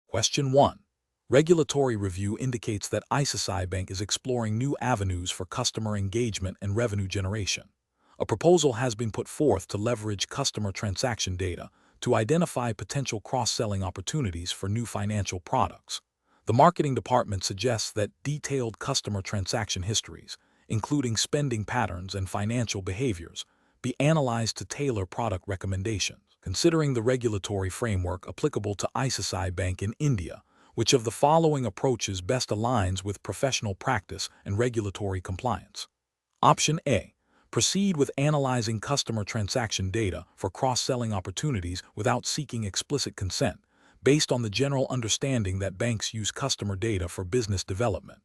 Question 1. Regulatory review indicates that ICICI Bank is exploring new avenues for customer engagement and revenue generation. A proposal has been put forth to leverage customer transaction data to identify potential cross-selling opportunities for new financial products. The marketing department suggests that detailed customer transaction histories, including spending patterns and financial behaviors, be analyzed to tailor product recommendations. Considering the regulatory framework applicable to ICICI Bank in India, which of the following approaches best aligns with professional practice and regulatory compliance? Option A. Proceed with analyzing customer transaction data for cross-selling opportunities without seeking explicit consent, based on the general understanding that banks use customer data for business development.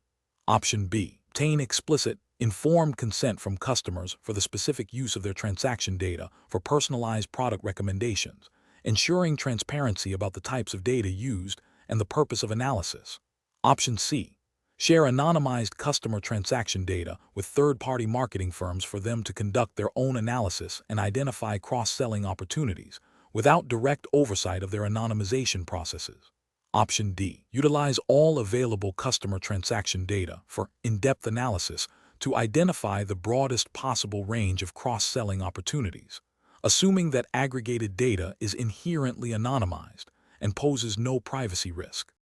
Option B. Obtain explicit, informed consent from customers for the specific use of their transaction data for personalized product recommendations, ensuring transparency about the types of data used and the purpose of analysis. Option C. Share anonymized customer transaction data with third-party marketing firms for them to conduct their own analysis and identify cross-selling opportunities without direct oversight of their anonymization processes. Option D. Utilize all available customer transaction data for in-depth analysis to identify the broadest possible range of cross-selling opportunities, assuming that aggregated data is inherently anonymized and poses no privacy risk.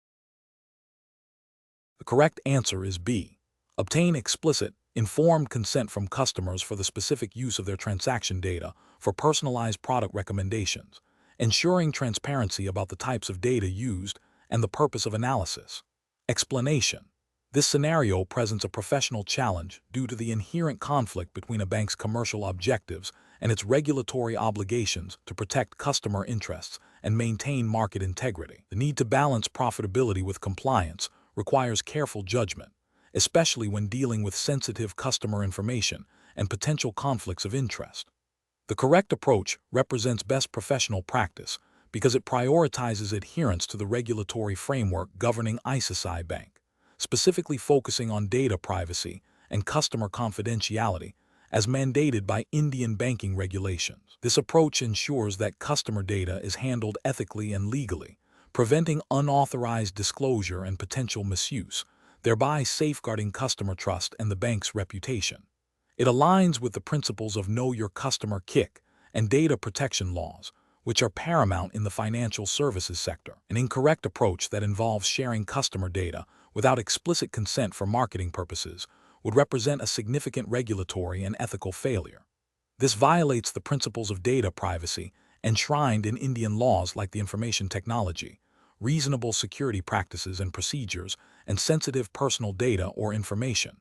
The correct answer is B. Obtain explicit, informed consent from customers for the specific use of their transaction data for personalized product recommendations, ensuring transparency about the types of data used and the purpose of analysis. Explanation. This scenario presents a professional challenge due to the inherent conflict between a bank's commercial objectives and its regulatory obligations to protect customer interests and maintain market integrity. The need to balance profitability with compliance requires careful judgment, especially when dealing with sensitive customer information and potential conflicts of interest. The correct approach represents best professional practice because it prioritizes adherence to the regulatory framework governing ICICI Bank, specifically focusing on data privacy and customer confidentiality as mandated by Indian banking regulations. This approach ensures that customer data is handled ethically and legally, preventing unauthorized disclosure and potential misuse, thereby safeguarding customer trust and the bank's reputation. It aligns with the principles of Know Your Customer (KIC) and data protection laws, which are paramount in the financial services sector. An incorrect approach that involves sharing customer data without explicit consent for marketing purposes would represent a significant regulatory and ethical failure. This violates the principles of data privacy enshrined in Indian laws like the Information Technology, Reasonable Security Practices and Procedures, and Sensitive Personal Data or Information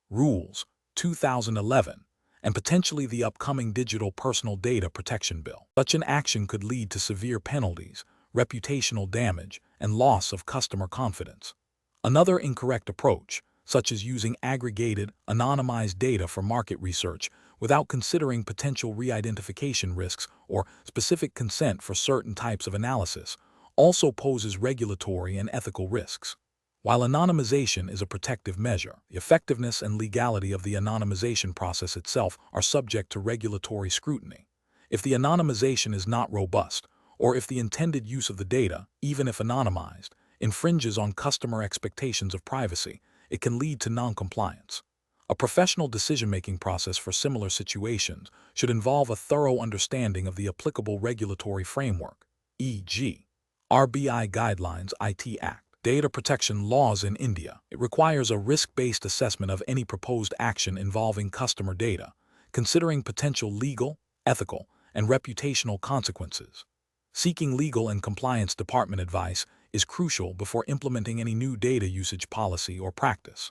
Rules, 2011, and potentially the upcoming Digital Personal Data Protection Bill. Such an action could lead to severe penalties, reputational damage, and loss of customer confidence. Another incorrect approach, such as using aggregated, anonymized data for market research without considering potential re-identification risks or specific consent for certain types of analysis, also poses regulatory and ethical risks. While anonymization is a protective measure, the effectiveness and legality of the anonymization process itself are subject to regulatory scrutiny. If the anonymization is not robust, or if the intended use of the data, even if anonymized, infringes on customer expectations of privacy, it can lead to non-compliance. A professional decision-making process for similar situations should involve a thorough understanding of the applicable regulatory framework, e.g., RBI Guidelines IT Act. Data protection laws in India. It requires a risk-based assessment of any proposed action involving customer data, considering potential legal, ethical, and reputational consequences. Seeking legal and compliance department advice is crucial before implementing any new data usage policy or practice.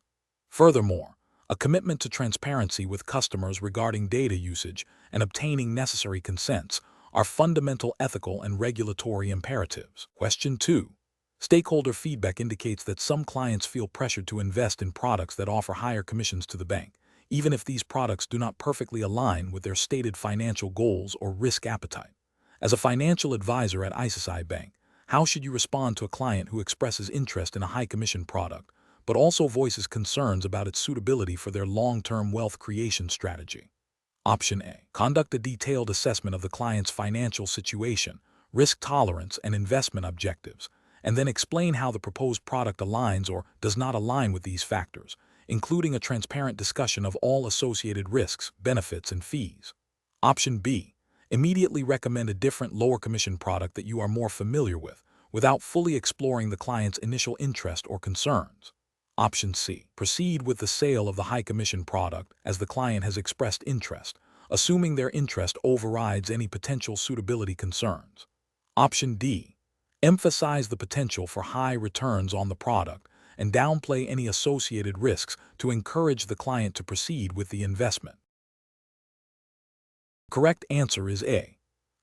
Furthermore, a commitment to transparency with customers regarding data usage and obtaining necessary consents are fundamental ethical and regulatory imperatives. Question 2. Stakeholder feedback indicates that some clients feel pressured to invest in products that offer higher commissions to the bank, even if these products do not perfectly align with their stated financial goals or risk appetite. As a financial advisor at ICICI Bank, how should you respond to a client who expresses interest in a high-commission product, but also voices concerns about its suitability for their long-term wealth creation strategy? Option A. Conduct a detailed assessment of the client's financial situation, risk tolerance, and investment objectives, and then explain how the proposed product aligns or does not align with these factors, including a transparent discussion of all associated risks, benefits, and fees. Option B. Immediately recommend a different lower commission product that you are more familiar with, without fully exploring the client's initial interest or concerns. Option C. Proceed with the sale of the high commission product as the client has expressed interest, assuming their interest overrides any potential suitability concerns. Option D. Emphasize the potential for high returns on the product and downplay any associated risks to encourage the client to proceed with the investment. Correct answer is A.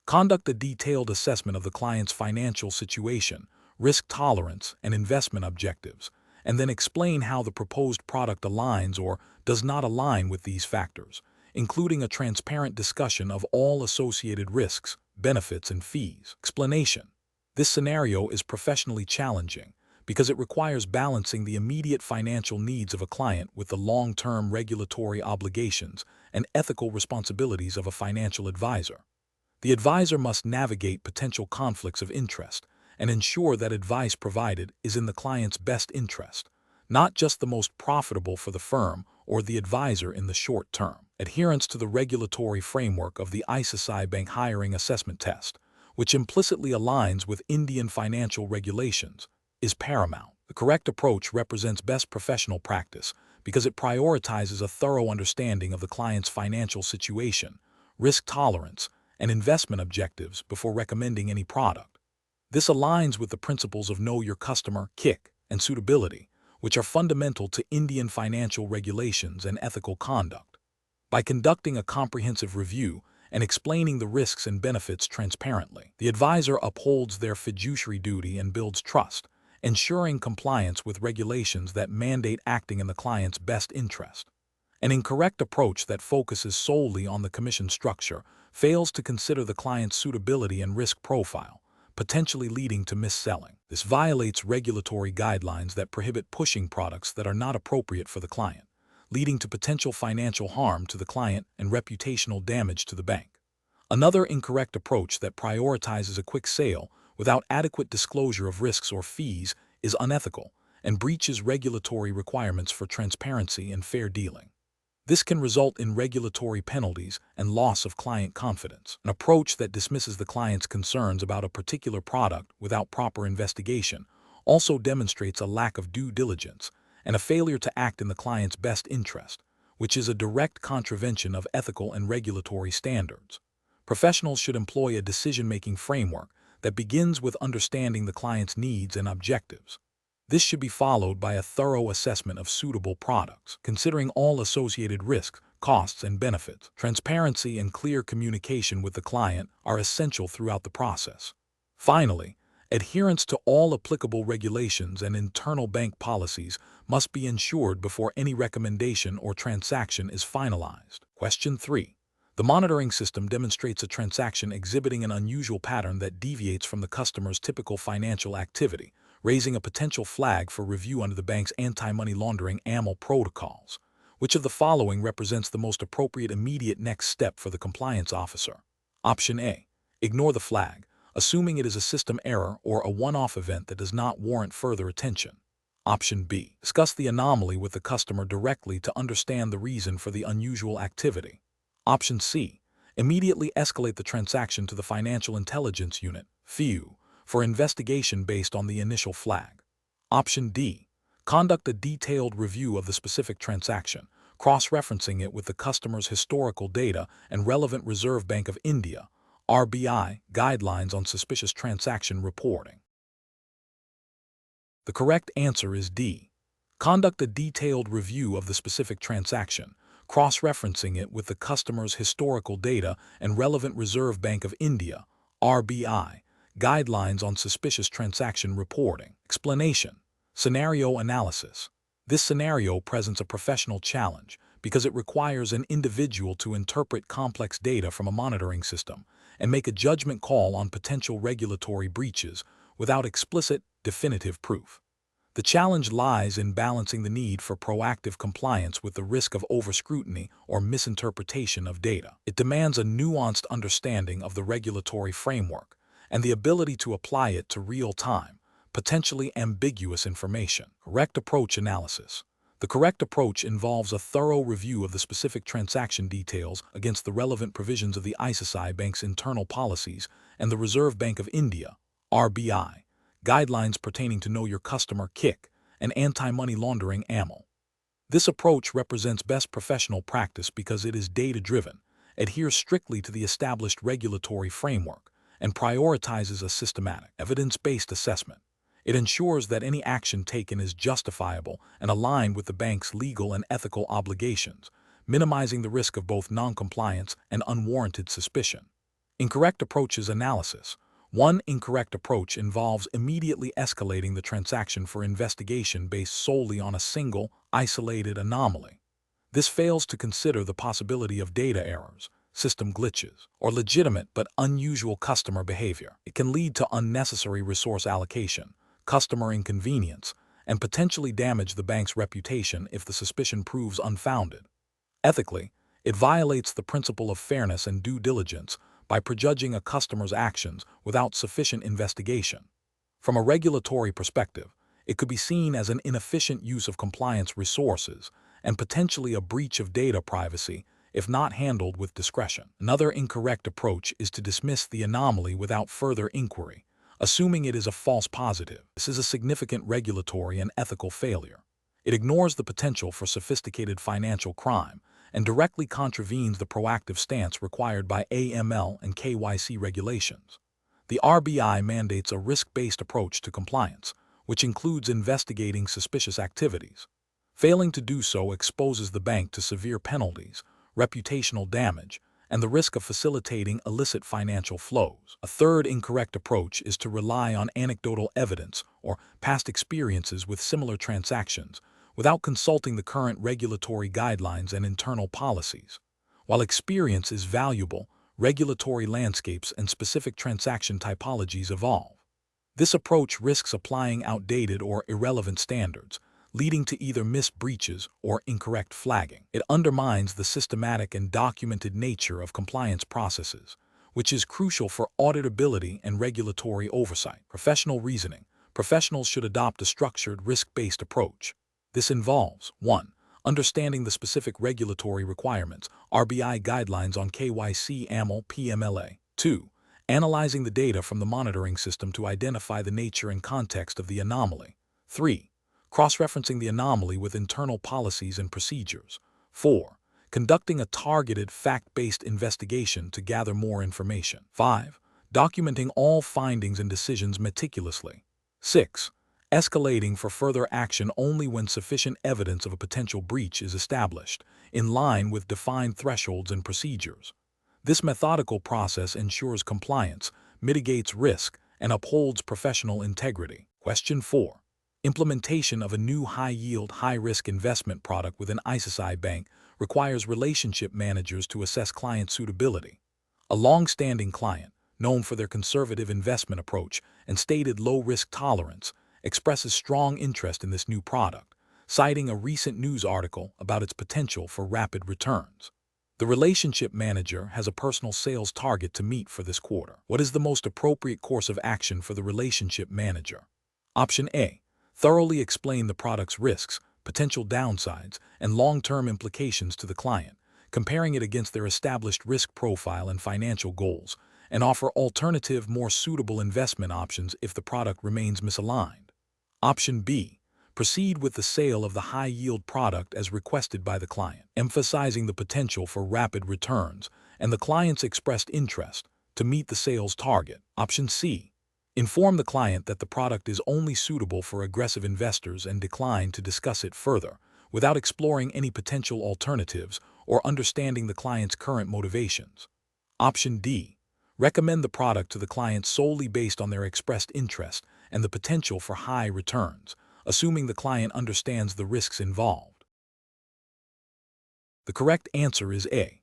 Conduct a detailed assessment of the client's financial situation, risk tolerance, and investment objectives, and then explain how the proposed product aligns or does not align with these factors, including a transparent discussion of all associated risks, benefits, and fees. Explanation. This scenario is professionally challenging because it requires balancing the immediate financial needs of a client with the long-term regulatory obligations and ethical responsibilities of a financial advisor. The advisor must navigate potential conflicts of interest and ensure that advice provided is in the client's best interest, not just the most profitable for the firm or the advisor in the short term. Adherence to the regulatory framework of the ICICI Bank Hiring Assessment Test, which implicitly aligns with Indian financial regulations, is paramount. The correct approach represents best professional practice because it prioritizes a thorough understanding of the client's financial situation, risk tolerance, and investment objectives before recommending any product. This aligns with the principles of Know Your Customer, KIC, and suitability, which are fundamental to Indian financial regulations and ethical conduct. By conducting a comprehensive review and explaining the risks and benefits transparently, the advisor upholds their fiduciary duty and builds trust, ensuring compliance with regulations that mandate acting in the client's best interest. An incorrect approach that focuses solely on the commission structure fails to consider the client's suitability and risk profile, potentially leading to mis-selling. This violates regulatory guidelines that prohibit pushing products that are not appropriate for the client, leading to potential financial harm to the client and reputational damage to the bank. Another incorrect approach that prioritizes a quick sale without adequate disclosure of risks or fees is unethical and breaches regulatory requirements for transparency and fair dealing. This can result in regulatory penalties and loss of client confidence. An approach that dismisses the client's concerns about a particular product without proper investigation also demonstrates a lack of due diligence and a failure to act in the client's best interest, which is a direct contravention of ethical and regulatory standards. Professionals should employ a decision-making framework that begins with understanding the client's needs and objectives. This should be followed by a thorough assessment of suitable products, considering all associated risks, costs, and benefits. Transparency and clear communication with the client are essential throughout the process. Finally, adherence to all applicable regulations and internal bank policies must be ensured before any recommendation or transaction is finalized. Question 3. The monitoring system demonstrates a transaction exhibiting an unusual pattern that deviates from the customer's typical financial activity, raising a potential flag for review under the bank's anti-money laundering AML protocols. Which of the following represents the most appropriate immediate next step for the compliance officer? Option A. Ignore the flag, assuming it is a system error or a one-off event that does not warrant further attention. Option B. Discuss the anomaly with the customer directly to understand the reason for the unusual activity. Option C. Immediately escalate the transaction to the Financial Intelligence Unit, FIU, for investigation based on the initial flag. Option D. Conduct a detailed review of the specific transaction, cross-referencing it with the customer's historical data and relevant Reserve Bank of India, RBI, guidelines on suspicious transaction reporting. The correct answer is D. Conduct a detailed review of the specific transaction, cross-referencing it with the customer's historical data and relevant Reserve Bank of India, RBI, guidelines on suspicious transaction reporting. Explanation. Scenario analysis. This scenario presents a professional challenge because it requires an individual to interpret complex data from a monitoring system and make a judgment call on potential regulatory breaches without explicit, definitive proof. The challenge lies in balancing the need for proactive compliance with the risk of overscrutiny or misinterpretation of data. It demands a nuanced understanding of the regulatory framework and the ability to apply it to real-time, potentially ambiguous information. Correct approach analysis. The correct approach involves a thorough review of the specific transaction details against the relevant provisions of the ICICI Bank's internal policies and the Reserve Bank of India (RBI) guidelines pertaining to Know Your Customer (KIC) and anti-money laundering (AML). This approach represents best professional practice because it is data-driven, adheres strictly to the established regulatory framework, and prioritizes a systematic, evidence-based assessment. It ensures that any action taken is justifiable and aligned with the bank's legal and ethical obligations, minimizing the risk of both non-compliance and unwarranted suspicion. Incorrect approaches analysis. One incorrect approach involves immediately escalating the transaction for investigation based solely on a single, isolated anomaly. This fails to consider the possibility of data errors, system glitches, or legitimate but unusual customer behavior. It can lead to unnecessary resource allocation, customer inconvenience, and potentially damage the bank's reputation if the suspicion proves unfounded. Ethically, it violates the principle of fairness and due diligence by prejudging a customer's actions without sufficient investigation. From a regulatory perspective, it could be seen as an inefficient use of compliance resources and potentially a breach of data privacy if not handled with discretion. Another incorrect approach is to dismiss the anomaly without further inquiry, assuming it is a false positive. This is a significant regulatory and ethical failure. It ignores the potential for sophisticated financial crime and directly contravenes the proactive stance required by AML and KYC regulations. The RBI mandates a risk-based approach to compliance, which includes investigating suspicious activities. Failing to do so exposes the bank to severe penalties, reputational damage, and the risk of facilitating illicit financial flows. A third incorrect approach is to rely on anecdotal evidence or past experiences with similar transactions without consulting the current regulatory guidelines and internal policies. While experience is valuable, regulatory landscapes and specific transaction typologies evolve. This approach risks applying outdated or irrelevant standards, leading to either missed breaches or incorrect flagging. It undermines the systematic and documented nature of compliance processes, which is crucial for auditability and regulatory oversight. Professional reasoning. Professionals should adopt a structured, risk-based approach. This involves 1. Understanding the specific regulatory requirements, RBI guidelines on KYC, AML, PMLA. 2. Analyzing the data from the monitoring system to identify the nature and context of the anomaly. 3. Cross-referencing the anomaly with internal policies and procedures. 4. Conducting a targeted, fact-based investigation to gather more information. 5. Documenting all findings and decisions meticulously. 6. Escalating for further action only when sufficient evidence of a potential breach is established, in line with defined thresholds and procedures. This methodical process ensures compliance, mitigates risk, and upholds professional integrity. Question 4. Implementation of a new high-yield, high-risk investment product with an ICICI bank requires relationship managers to assess client suitability. A long-standing client, known for their conservative investment approach and stated low-risk tolerance, expresses strong interest in this new product, citing a recent news article about its potential for rapid returns. The relationship manager has a personal sales target to meet for this quarter. What is the most appropriate course of action for the relationship manager? Option A. Thoroughly explain the product's risks, potential downsides, and long-term implications to the client, comparing it against their established risk profile and financial goals, and offer alternative, more suitable investment options if the product remains misaligned. Option B. Proceed with the sale of the high-yield product as requested by the client, emphasizing the potential for rapid returns and the client's expressed interest to meet the sales target. Option C. Inform the client that the product is only suitable for aggressive investors and decline to discuss it further, without exploring any potential alternatives or understanding the client's current motivations. Option D. Recommend the product to the client solely based on their expressed interest and the potential for high returns, assuming the client understands the risks involved. The correct answer is A.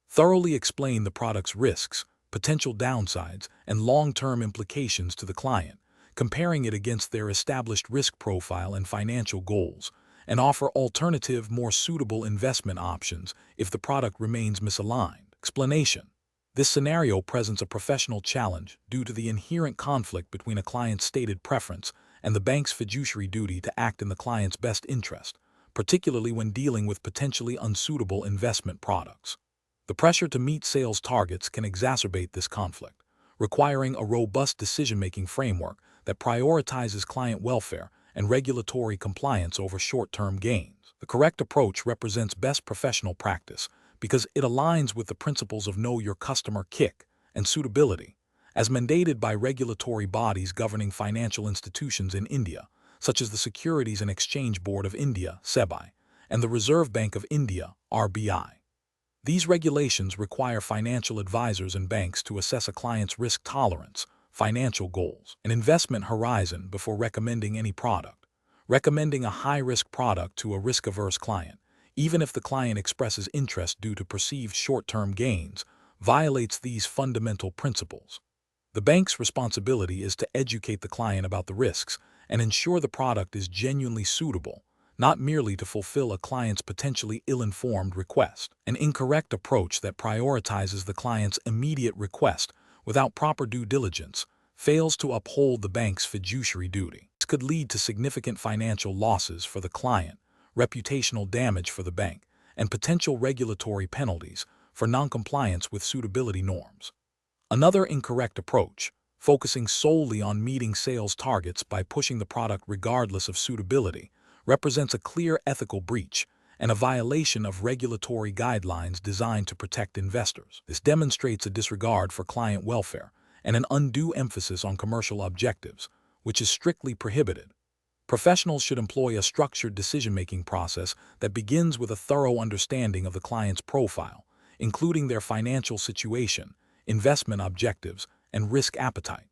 Thoroughly explain the product's risks, potential downsides, and long-term implications to the client, comparing it against their established risk profile and financial goals, and offer alternative, more suitable investment options if the product remains misaligned. Explanation. This scenario presents a professional challenge due to the inherent conflict between a client's stated preference and the bank's fiduciary duty to act in the client's best interest, particularly when dealing with potentially unsuitable investment products. The pressure to meet sales targets can exacerbate this conflict, requiring a robust decision-making framework that prioritizes client welfare and regulatory compliance over short-term gains. The correct approach represents best professional practice because it aligns with the principles of Know Your Customer (KIC) and suitability, as mandated by regulatory bodies governing financial institutions in India, such as the Securities and Exchange Board of India (SEBI) and the Reserve Bank of India (RBI). These regulations require financial advisors and banks to assess a client's risk tolerance, financial goals, and investment horizon before recommending any product. Recommending a high-risk product to a risk-averse client, even if the client expresses interest due to perceived short-term gains, violates these fundamental principles. The bank's responsibility is to educate the client about the risks and ensure the product is genuinely suitable, not merely to fulfill a client's potentially ill-informed request. An incorrect approach that prioritizes the client's immediate request without proper due diligence fails to uphold the bank's fiduciary duty. This could lead to significant financial losses for the client, reputational damage for the bank, and potential regulatory penalties for noncompliance with suitability norms. Another incorrect approach, focusing solely on meeting sales targets by pushing the product regardless of suitability, represents a clear ethical breach and a violation of regulatory guidelines designed to protect investors. This demonstrates a disregard for client welfare and an undue emphasis on commercial objectives, which is strictly prohibited. Professionals should employ a structured decision-making process that begins with a thorough understanding of the client's profile, including their financial situation, investment objectives, and risk appetite.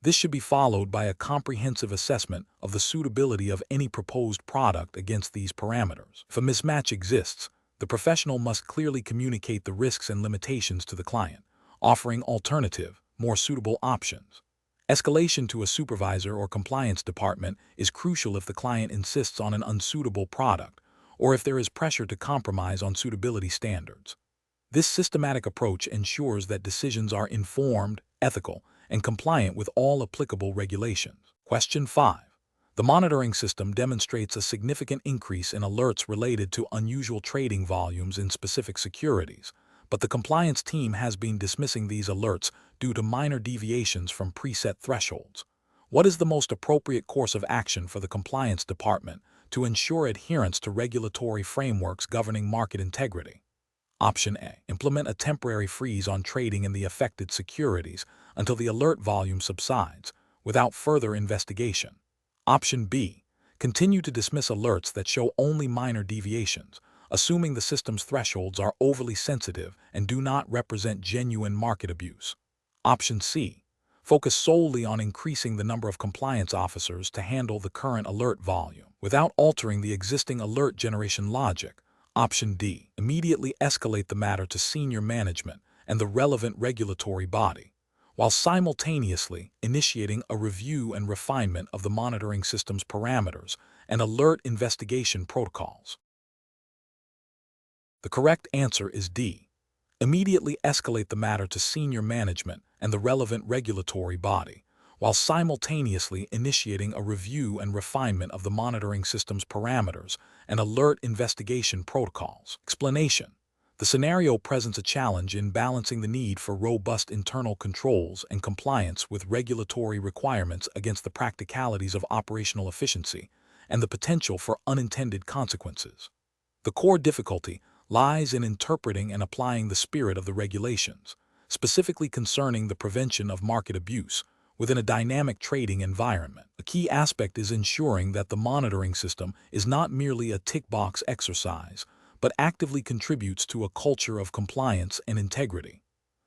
This should be followed by a comprehensive assessment of the suitability of any proposed product against these parameters. If a mismatch exists, the professional must clearly communicate the risks and limitations to the client, offering alternative, more suitable options. Escalation to a supervisor or compliance department is crucial if the client insists on an unsuitable product or if there is pressure to compromise on suitability standards. This systematic approach ensures that decisions are informed, ethical, and compliant with all applicable regulations. Question 5. The monitoring system demonstrates a significant increase in alerts related to unusual trading volumes in specific securities, but the compliance team has been dismissing these alerts due to minor deviations from preset thresholds. What is the most appropriate course of action for the compliance department to ensure adherence to regulatory frameworks governing market integrity? Option A. Implement a temporary freeze on trading in the affected securities until the alert volume subsides, without further investigation. Option B. Continue to dismiss alerts that show only minor deviations, assuming the system's thresholds are overly sensitive and do not represent genuine market abuse. Option C. Focus solely on increasing the number of compliance officers to handle the current alert volume, without altering the existing alert generation logic. Option D. Immediately escalate the matter to senior management and the relevant regulatory body, while simultaneously initiating a review and refinement of the monitoring system's parameters and alert investigation protocols. The correct answer is D. Immediately escalate the matter to senior management and the relevant regulatory body, while simultaneously initiating a review and refinement of the monitoring system's parameters and alert investigation protocols. Explanation. The scenario presents a challenge in balancing the need for robust internal controls and compliance with regulatory requirements against the practicalities of operational efficiency and the potential for unintended consequences. The core difficulty lies in interpreting and applying the spirit of the regulations, specifically concerning the prevention of market abuse, within a dynamic trading environment. A key aspect is ensuring that the monitoring system is not merely a tick-box exercise, but actively contributes to a culture of compliance and integrity.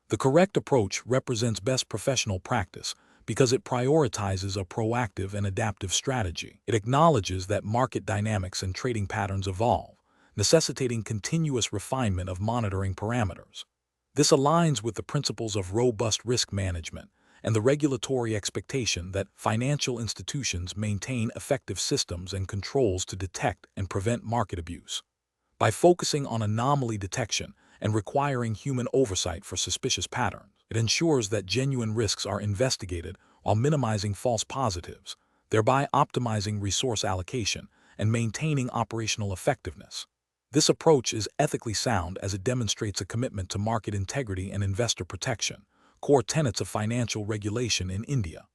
The correct approach represents best professional practice because it prioritizes a proactive and adaptive strategy. It acknowledges that market dynamics and trading patterns evolve, necessitating continuous refinement of monitoring parameters. This aligns with the principles of robust risk management and the regulatory expectation that financial institutions maintain effective systems and controls to detect and prevent market abuse. By focusing on anomaly detection and requiring human oversight for suspicious patterns, it ensures that genuine risks are investigated while minimizing false positives, thereby optimizing resource allocation and maintaining operational effectiveness. This approach is ethically sound as it demonstrates a commitment to market integrity and investor protection, core tenets of financial regulation in India.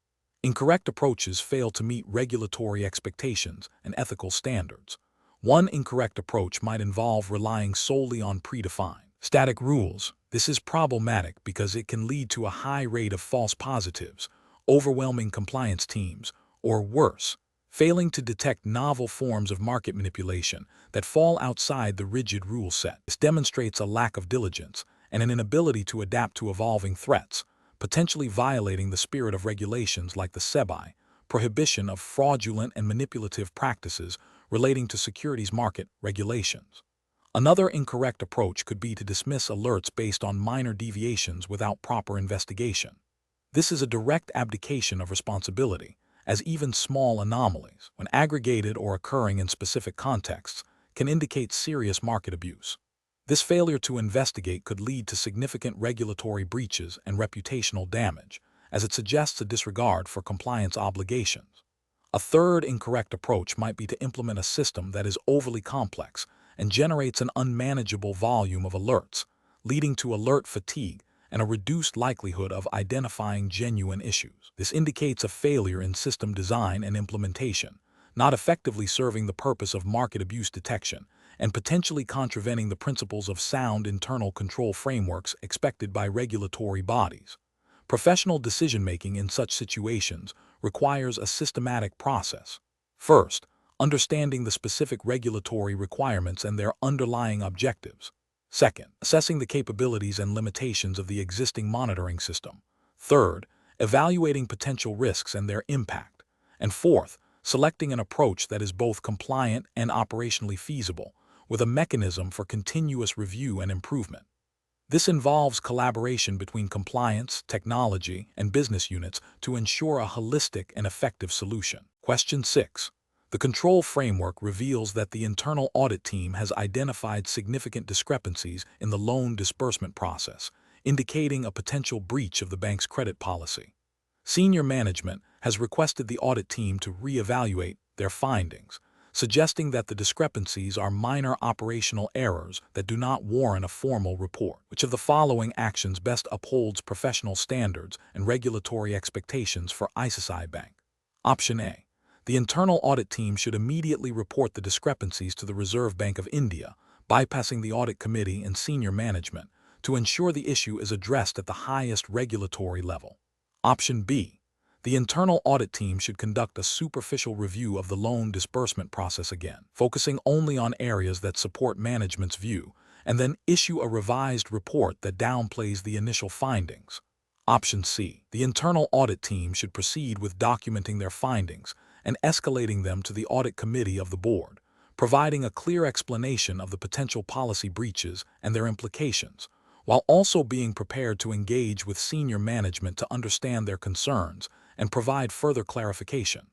Incorrect approaches fail to meet regulatory expectations and ethical standards. One incorrect approach might involve relying solely on predefined, static rules. This is problematic because it can lead to a high rate of false positives, overwhelming compliance teams, or worse, failing to detect novel forms of market manipulation that fall outside the rigid rule set. This demonstrates a lack of diligence and an inability to adapt to evolving threats, potentially violating the spirit of regulations like the SEBI, prohibition of fraudulent and manipulative practices relating to securities market regulations. Another incorrect approach could be to dismiss alerts based on minor deviations without proper investigation. This is a direct abdication of responsibility, as even small anomalies, when aggregated or occurring in specific contexts, can indicate serious market abuse. This failure to investigate could lead to significant regulatory breaches and reputational damage, as it suggests a disregard for compliance obligations. A third incorrect approach might be to implement a system that is overly complex and generates an unmanageable volume of alerts, leading to alert fatigue and a reduced likelihood of identifying genuine issues. This indicates a failure in system design and implementation, not effectively serving the purpose of market abuse detection and potentially contravening the principles of sound internal control frameworks expected by regulatory bodies. Professional decision-making in such situations requires a systematic process. First, understanding the specific regulatory requirements and their underlying objectives. Second, assessing the capabilities and limitations of the existing monitoring system. Third, evaluating potential risks and their impact. And fourth, selecting an approach that is both compliant and operationally feasible, with a mechanism for continuous review and improvement. This involves collaboration between compliance, technology, and business units to ensure a holistic and effective solution. Question 6. The control framework reveals that the internal audit team has identified significant discrepancies in the loan disbursement process, indicating a potential breach of the bank's credit policy. Senior management has requested the audit team to reevaluate their findings, suggesting that the discrepancies are minor operational errors that do not warrant a formal report. Which of the following actions best upholds professional standards and regulatory expectations for ICICI Bank? Option A. The internal audit team should immediately report the discrepancies to the Reserve Bank of India, bypassing the audit committee and senior management, to ensure the issue is addressed at the highest regulatory level. Option B. The internal audit team should conduct a superficial review of the loan disbursement process again, focusing only on areas that support management's view, and then issue a revised report that downplays the initial findings. Option C. The internal audit team should proceed with documenting their findings and escalating them to the audit committee of the board, providing a clear explanation of the potential policy breaches and their implications, while also being prepared to engage with senior management to understand their concerns and provide further clarification.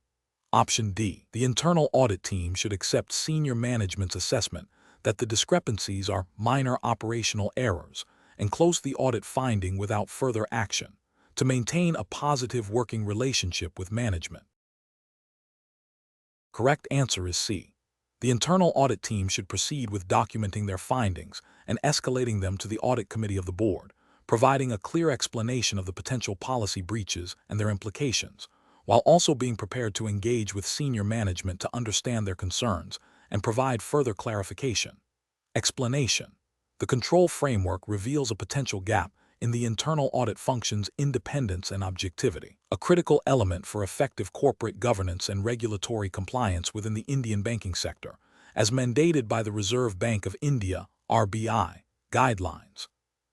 Option D. The internal audit team should accept senior management's assessment that the discrepancies are minor operational errors and close the audit finding without further action, to maintain a positive working relationship with management. Correct answer is C. The internal audit team should proceed with documenting their findings and escalating them to the audit committee of the board, providing a clear explanation of the potential policy breaches and their implications, while also being prepared to engage with senior management to understand their concerns and provide further clarification. Explanation. The control framework reveals a potential gap in the internal audit function's independence and objectivity, a critical element for effective corporate governance and regulatory compliance within the Indian banking sector, as mandated by the Reserve Bank of India (RBI) guidelines.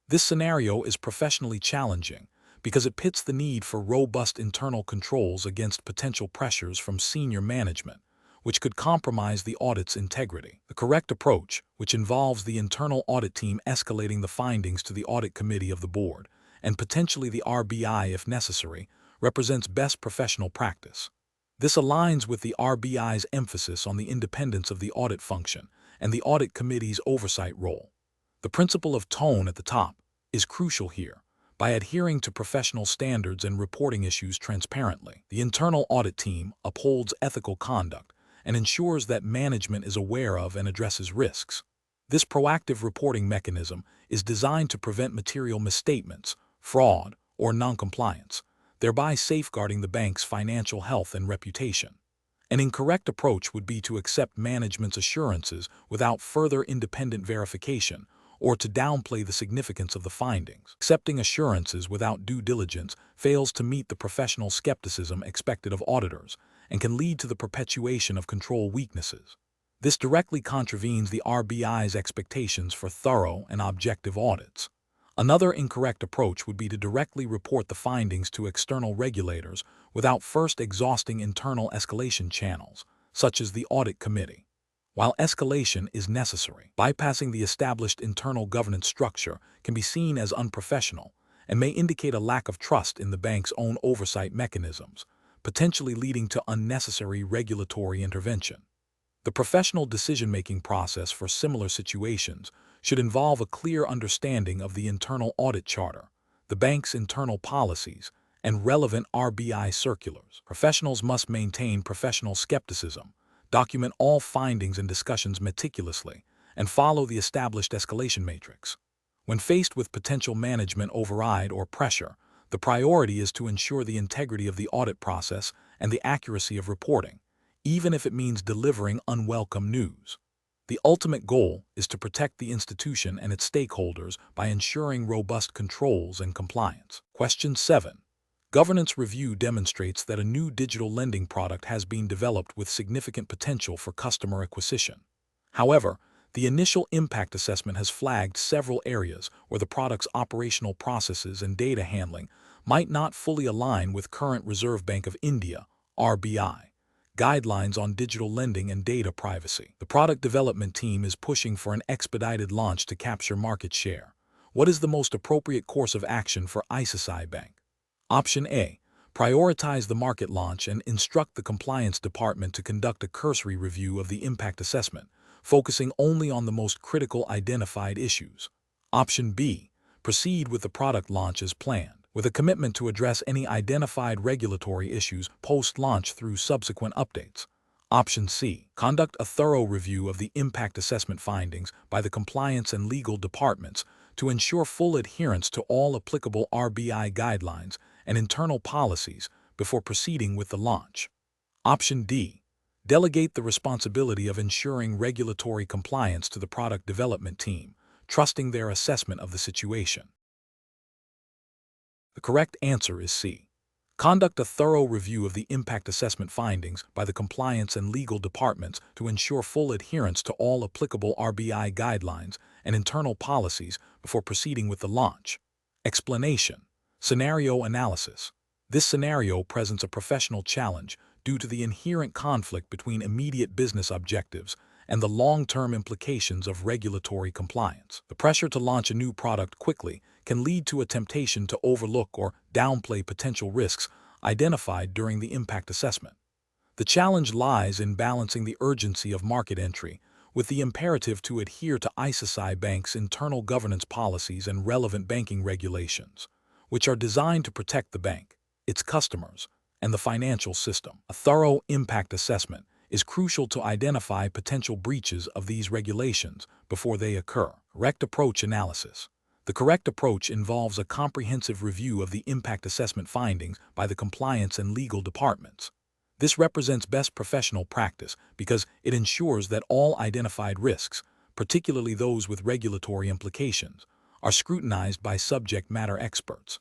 This scenario is professionally challenging because it pits the need for robust internal controls against potential pressures from senior management, which could compromise the audit's integrity. The correct approach, which involves the internal audit team escalating the findings to the audit committee of the board, and potentially the RBI if necessary, represents best professional practice. This aligns with the RBI's emphasis on the independence of the audit function and the audit committee's oversight role. The principle of tone at the top is crucial here, by adhering to professional standards and reporting issues transparently. The internal audit team upholds ethical conduct and ensures that management is aware of and addresses risks. This proactive reporting mechanism is designed to prevent material misstatements, fraud, or noncompliance, thereby safeguarding the bank's financial health and reputation. An incorrect approach would be to accept management's assurances without further independent verification or to downplay the significance of the findings. Accepting assurances without due diligence fails to meet the professional skepticism expected of auditors and can lead to the perpetuation of control weaknesses. This directly contravenes the RBI's expectations for thorough and objective audits. Another incorrect approach would be to directly report the findings to external regulators without first exhausting internal escalation channels, such as the audit committee. While escalation is necessary, bypassing the established internal governance structure can be seen as unprofessional and may indicate a lack of trust in the bank's own oversight mechanisms, potentially leading to unnecessary regulatory intervention. The professional decision-making process for similar situations should involve a clear understanding of the internal audit charter, the bank's internal policies, and relevant RBI circulars. Professionals must maintain professional skepticism, document all findings and discussions meticulously, and follow the established escalation matrix. When faced with potential management override or pressure, the priority is to ensure the integrity of the audit process and the accuracy of reporting, even if it means delivering unwelcome news. The ultimate goal is to protect the institution and its stakeholders by ensuring robust controls and compliance. Question 7. Governance review demonstrates that a new digital lending product has been developed with significant potential for customer acquisition. However, the initial impact assessment has flagged several areas where the product's operational processes and data handling might not fully align with current Reserve Bank of India (RBI) guidelines on digital lending and data privacy. The product development team is pushing for an expedited launch to capture market share. What is the most appropriate course of action for ICICI Bank? Option A. Prioritize the market launch and instruct the compliance department to conduct a cursory review of the impact assessment, focusing only on the most critical identified issues. Option B. Proceed with the product launch as planned, with a commitment to address any identified regulatory issues post-launch through subsequent updates. Option C. Conduct a thorough review of the impact assessment findings by the compliance and legal departments to ensure full adherence to all applicable RBI guidelines and internal policies before proceeding with the launch. Option D. Delegate the responsibility of ensuring regulatory compliance to the product development team, trusting their assessment of the situation. The correct answer is C. Conduct a thorough review of the impact assessment findings by the compliance and legal departments to ensure full adherence to all applicable RBI guidelines and internal policies before proceeding with the launch. Explanation. Scenario analysis. This scenario presents a professional challenge due to the inherent conflict between immediate business objectives and the long-term implications of regulatory compliance. The pressure to launch a new product quickly can lead to a temptation to overlook or downplay potential risks identified during the impact assessment. The challenge lies in balancing the urgency of market entry with the imperative to adhere to ICICI Bank's internal governance policies and relevant banking regulations, which are designed to protect the bank, its customers, and the financial system. A thorough impact assessment is crucial to identify potential breaches of these regulations before they occur. Correct approach analysis. The correct approach involves a comprehensive review of the impact assessment findings by the compliance and legal departments. This represents best professional practice because it ensures that all identified risks, particularly those with regulatory implications, are scrutinized by subject matter experts.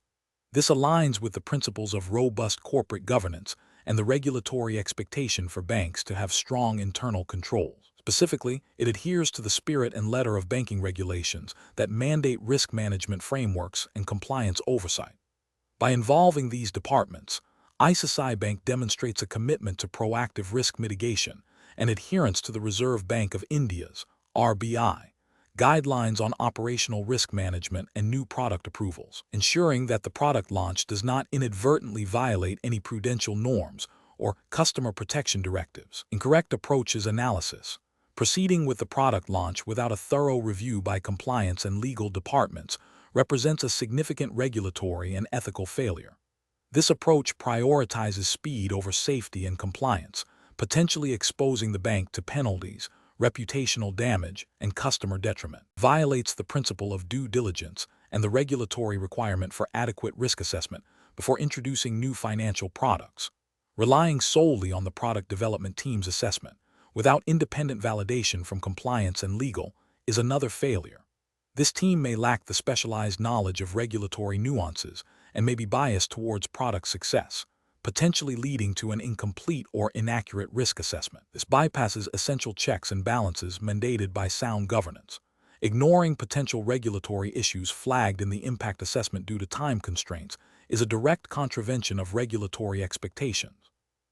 This aligns with the principles of robust corporate governance and the regulatory expectation for banks to have strong internal controls. Specifically, it adheres to the spirit and letter of banking regulations that mandate risk management frameworks and compliance oversight. By involving these departments, ICICI Bank demonstrates a commitment to proactive risk mitigation and adherence to the Reserve Bank of India's (RBI) guidelines on operational risk management and new product approvals, ensuring that the product launch does not inadvertently violate any prudential norms or customer protection directives. Incorrect approach is analysis. Proceeding with the product launch without a thorough review by compliance and legal departments represents a significant regulatory and ethical failure. This approach prioritizes speed over safety and compliance, potentially exposing the bank to penalties, reputational damage, and customer detriment. Violates the principle of due diligence and the regulatory requirement for adequate risk assessment before introducing new financial products. Relying solely on the product development team's assessment, without independent validation from compliance and legal, is another failure. This team may lack the specialized knowledge of regulatory nuances and may be biased towards product success, potentially leading to an incomplete or inaccurate risk assessment. This bypasses essential checks and balances mandated by sound governance, ignoring potential regulatory issues flagged in the impact assessment due to time constraints is a direct contravention of regulatory expectations.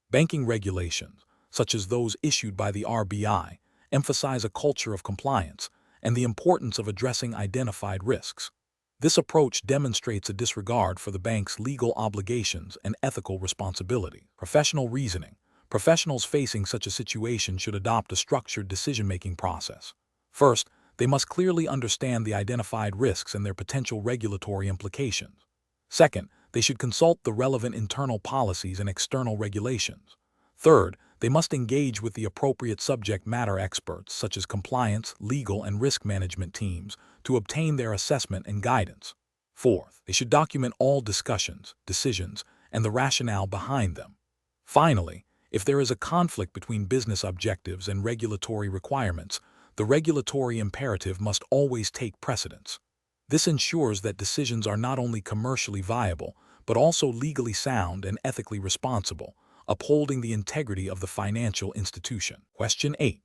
Banking regulations, such as those issued by the RBI, emphasize a culture of compliance and the importance of addressing identified risks. This approach demonstrates a disregard for the bank's legal obligations and ethical responsibility. Professional reasoning. Professionals facing such a situation should adopt a structured decision-making process. First, they must clearly understand the identified risks and their potential regulatory implications. Second, they should consult the relevant internal policies and external regulations. Third, they must engage with the appropriate subject matter experts such as compliance, legal, and risk management teams to obtain their assessment and guidance. Fourth, they should document all discussions, decisions, and the rationale behind them. Finally, if there is a conflict between business objectives and regulatory requirements, the regulatory imperative must always take precedence. This ensures that decisions are not only commercially viable, but also legally sound and ethically responsible, upholding the integrity of the financial institution. Question 8.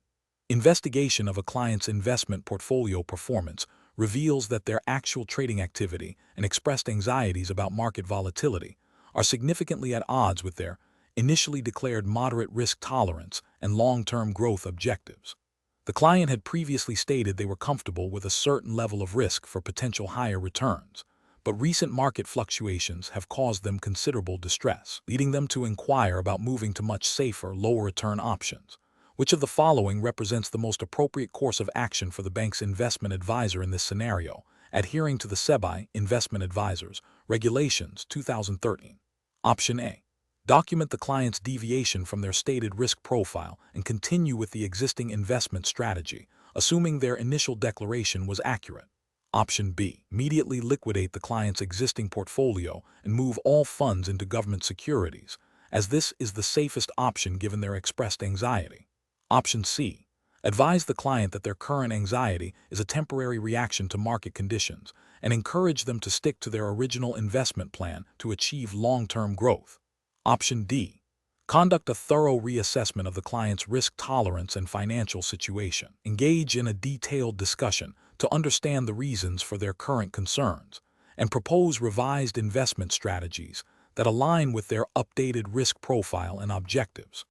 Investigation of a client's investment portfolio performance reveals that their actual trading activity and expressed anxieties about market volatility are significantly at odds with their initially declared moderate risk tolerance and long-term growth objectives. The client had previously stated they were comfortable with a certain level of risk for potential higher returns, but recent market fluctuations have caused them considerable distress, leading them to inquire about moving to much safer, lower return options. Which of the following represents the most appropriate course of action for the bank's investment advisor in this scenario, adhering to the SEBI Investment Advisors Regulations 2013? Option A. Document the client's deviation from their stated risk profile and continue with the existing investment strategy, assuming their initial declaration was accurate. Option B. Immediately liquidate the client's existing portfolio and move all funds into government securities, as this is the safest option given their expressed anxiety. Option C. Advise the client that their current anxiety is a temporary reaction to market conditions and encourage them to stick to their original investment plan to achieve long-term growth. Option D. Conduct a thorough reassessment of the client's risk tolerance and financial situation. Engage in a detailed discussion to understand the reasons for their current concerns and propose revised investment strategies that align with their updated risk profile and objectives.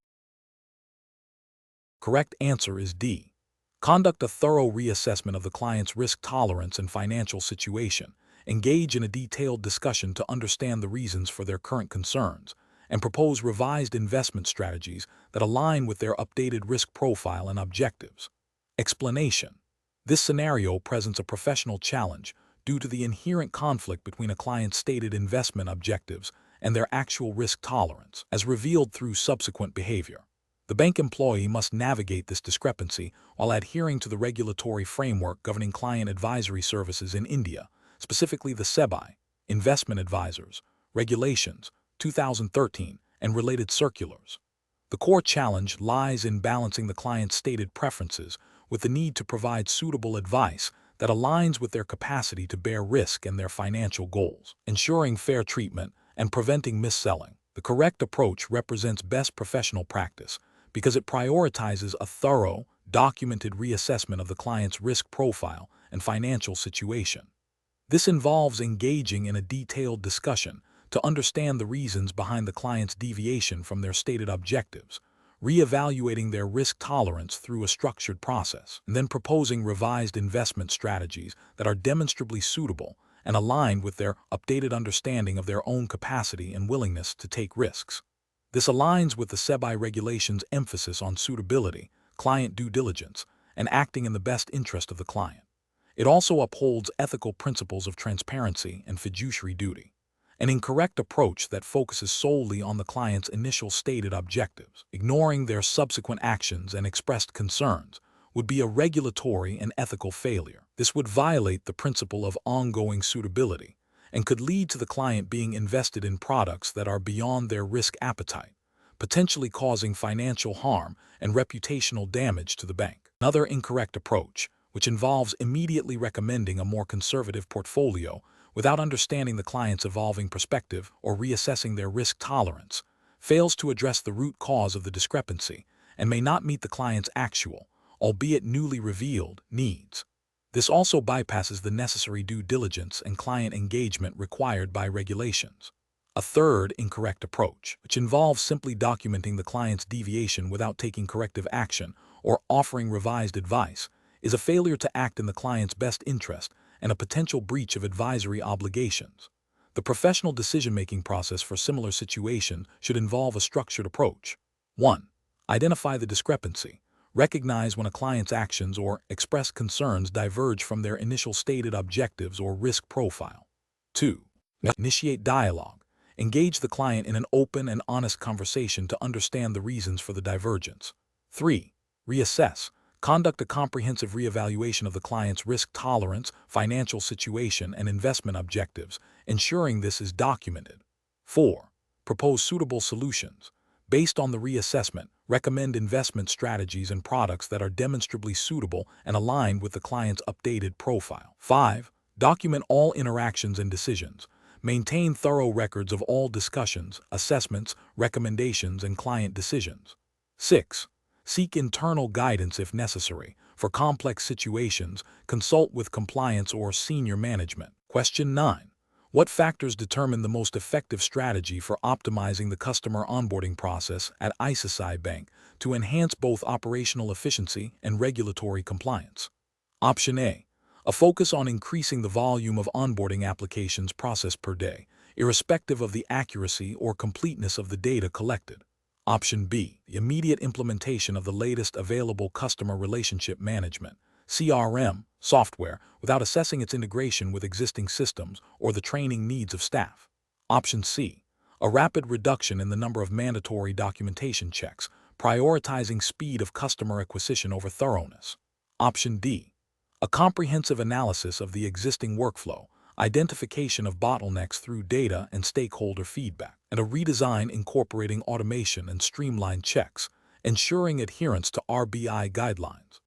Correct answer is D. Conduct a thorough reassessment of the client's risk tolerance and financial situation. Engage in a detailed discussion to understand the reasons for their current concerns and propose revised investment strategies that align with their updated risk profile and objectives. Explanation. This scenario presents a professional challenge due to the inherent conflict between a client's stated investment objectives and their actual risk tolerance, as revealed through subsequent behavior. The bank employee must navigate this discrepancy while adhering to the regulatory framework governing client advisory services in India, specifically the SEBI Investment Advisors Regulations 2013 and related circulars. The core challenge lies in balancing the client's stated preferences with the need to provide suitable advice that aligns with their capacity to bear risk and their financial goals, ensuring fair treatment and preventing mis-selling. The correct approach represents best professional practice because it prioritizes a thorough, documented reassessment of the client's risk profile and financial situation. This involves engaging in a detailed discussion to understand the reasons behind the client's deviation from their stated objectives, reevaluating their risk tolerance through a structured process, and then proposing revised investment strategies that are demonstrably suitable and aligned with their updated understanding of their own capacity and willingness to take risks. This aligns with the SEBI regulations' emphasis on suitability, client due diligence, and acting in the best interest of the client. It also upholds ethical principles of transparency and fiduciary duty. An incorrect approach that focuses solely on the client's initial stated objectives, ignoring their subsequent actions and expressed concerns, would be a regulatory and ethical failure. This would violate the principle of ongoing suitability and could lead to the client being invested in products that are beyond their risk appetite, potentially causing financial harm and reputational damage to the bank. Another incorrect approach, which involves immediately recommending a more conservative portfolio without understanding the client's evolving perspective or reassessing their risk tolerance, fails to address the root cause of the discrepancy and may not meet the client's actual, albeit newly revealed, needs. This also bypasses the necessary due diligence and client engagement required by regulations. A third incorrect approach, which involves simply documenting the client's deviation without taking corrective action or offering revised advice, is a failure to act in the client's best interest and a potential breach of advisory obligations. The professional decision-making process for similar situations should involve a structured approach. 1. Identify the discrepancy. Recognize when a client's actions or expressed concerns diverge from their initial stated objectives or risk profile. 2. Initiate dialogue. Engage the client in an open and honest conversation to understand the reasons for the divergence. 3. Reassess. Conduct a comprehensive reevaluation of the client's risk tolerance, financial situation, and investment objectives, ensuring this is documented. 4. Propose suitable solutions. Based on the reassessment, recommend investment strategies and products that are demonstrably suitable and aligned with the client's updated profile. 5. Document all interactions and decisions. Maintain thorough records of all discussions, assessments, recommendations, and client decisions. 6. Seek internal guidance if necessary. For complex situations, consult with compliance or senior management. Question 9. What factors determine the most effective strategy for optimizing the customer onboarding process at ICICI Bank to enhance both operational efficiency and regulatory compliance? Option A. A focus on increasing the volume of onboarding applications processed per day, irrespective of the accuracy or completeness of the data collected. Option B. The immediate implementation of the latest available customer relationship management (CRM) software without assessing its integration with existing systems or the training needs of staff. Option C. A rapid reduction in the number of mandatory documentation checks, prioritizing speed of customer acquisition over thoroughness. Option D. A comprehensive analysis of the existing workflow, identification of bottlenecks through data and stakeholder feedback, and a redesign incorporating automation and streamlined checks, ensuring adherence to RBI guidelines.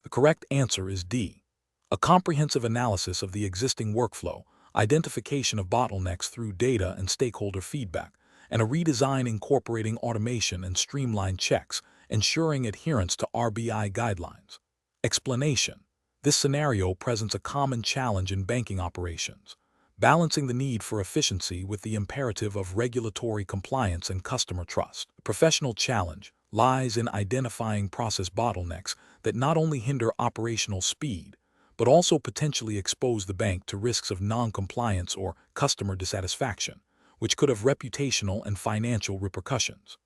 The correct answer is D. A comprehensive analysis of the existing workflow, identification of bottlenecks through data and stakeholder feedback, and a redesign incorporating automation and streamlined checks, ensuring adherence to RBI guidelines. Explanation. This scenario presents a common challenge in banking operations, balancing the need for efficiency with the imperative of regulatory compliance and customer trust. The professional challenge lies in identifying process bottlenecks that not only hinder operational speed, but also potentially expose the bank to risks of non-compliance or customer dissatisfaction, which could have reputational and financial repercussions.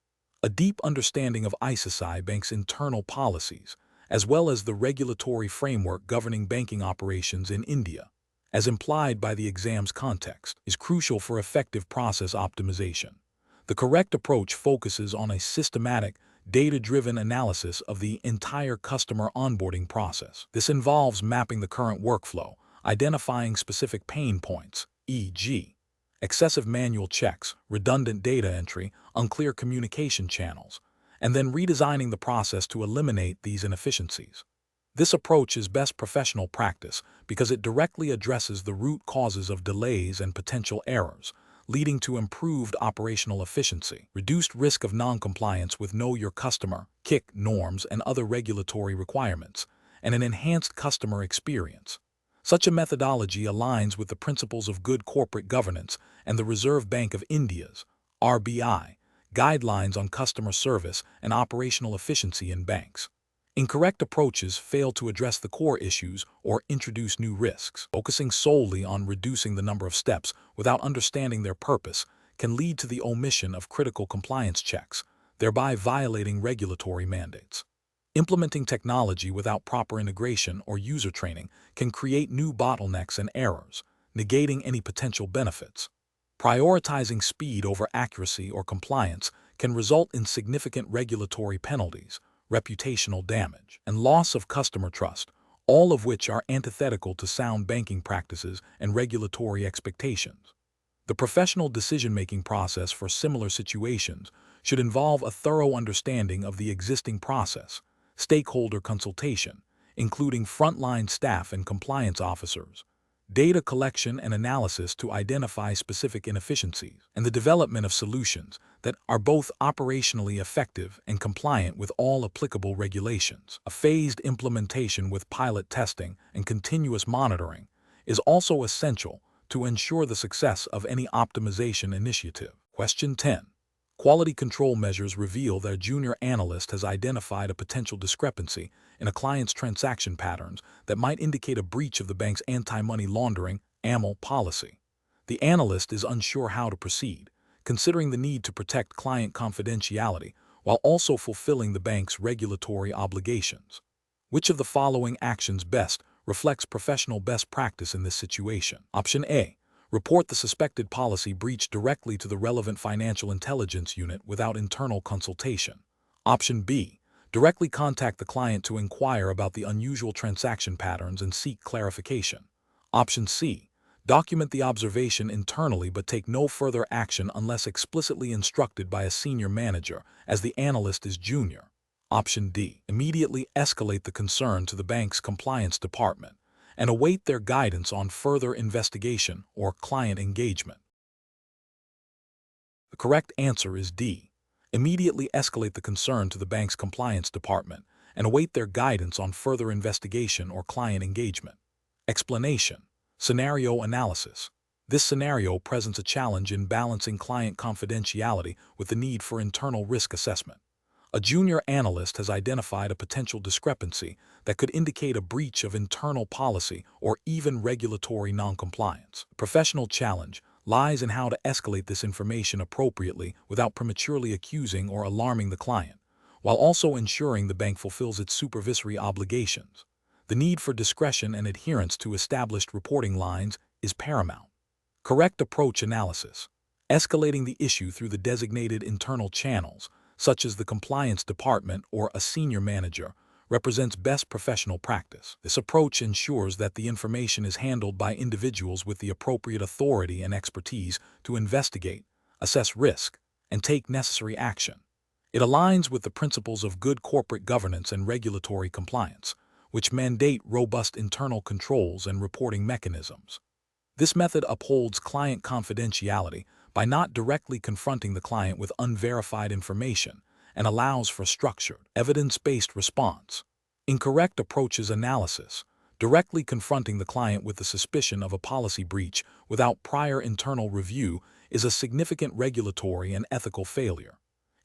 A deep understanding of ICICI Bank's internal policies, as well as the regulatory framework governing banking operations in India, as implied by the exam's context, is crucial for effective process optimization. The correct approach focuses on a systematic, data-driven analysis of the entire customer onboarding process. This involves mapping the current workflow, identifying specific pain points, e.g., excessive manual checks, redundant data entry, unclear communication channels, and then redesigning the process to eliminate these inefficiencies. This approach is best professional practice because it directly addresses the root causes of delays and potential errors, leading to improved operational efficiency, reduced risk of non-compliance with Know Your Customer (KIC) norms and other regulatory requirements, and an enhanced customer experience. Such a methodology aligns with the principles of good corporate governance and the Reserve Bank of India's (RBI) guidelines on customer service and operational efficiency in banks. Incorrect approaches fail to address the core issues or introduce new risks. Focusing solely on reducing the number of steps without understanding their purpose can lead to the omission of critical compliance checks, thereby violating regulatory mandates. Implementing technology without proper integration or user training can create new bottlenecks and errors, negating any potential benefits. Prioritizing speed over accuracy or compliance can result in significant regulatory penalties, reputational damage, and loss of customer trust, all of which are antithetical to sound banking practices and regulatory expectations. The professional decision-making process for similar situations should involve a thorough understanding of the existing process, stakeholder consultation, including frontline staff and compliance officers, data collection and analysis to identify specific inefficiencies, and the development of solutions that are both operationally effective and compliant with all applicable regulations. A phased implementation with pilot testing and continuous monitoring is also essential to ensure the success of any optimization initiative. Question 10. Quality control measures reveal that a junior analyst has identified a potential discrepancy in a client's transaction patterns that might indicate a breach of the bank's anti-money laundering (AML) policy. The analyst is unsure how to proceed, considering the need to protect client confidentiality while also fulfilling the bank's regulatory obligations. Which of the following actions best reflects professional best practice in this situation? Option A. Report the suspected policy breach directly to the relevant financial intelligence unit without internal consultation. Option B. Directly contact the client to inquire about the unusual transaction patterns and seek clarification. Option C. Document the observation internally but take no further action unless explicitly instructed by a senior manager, as the analyst is junior. Option D. Immediately escalate the concern to the bank's compliance department and await their guidance on further investigation or client engagement. The correct answer is D. Immediately escalate the concern to the bank's compliance department and await their guidance on further investigation or client engagement. Explanation. Scenario analysis. This scenario presents a challenge in balancing client confidentiality with the need for internal risk assessment. A junior analyst has identified a potential discrepancy that could indicate a breach of internal policy or even regulatory noncompliance. The professional challenge lies in how to escalate this information appropriately without prematurely accusing or alarming the client, while also ensuring the bank fulfills its supervisory obligations. The need for discretion and adherence to established reporting lines is paramount. Correct approach analysis. Escalating the issue through the designated internal channels, such as the compliance department or a senior manager, represents best professional practice. This approach ensures that the information is handled by individuals with the appropriate authority and expertise to investigate, assess risk, and take necessary action. It aligns with the principles of good corporate governance and regulatory compliance, which mandate robust internal controls and reporting mechanisms. This method upholds client confidentiality by not directly confronting the client with unverified information and allows for structured, evidence-based response. Incorrect approaches analysis. Directly confronting the client with the suspicion of a policy breach without prior internal review is a significant regulatory and ethical failure.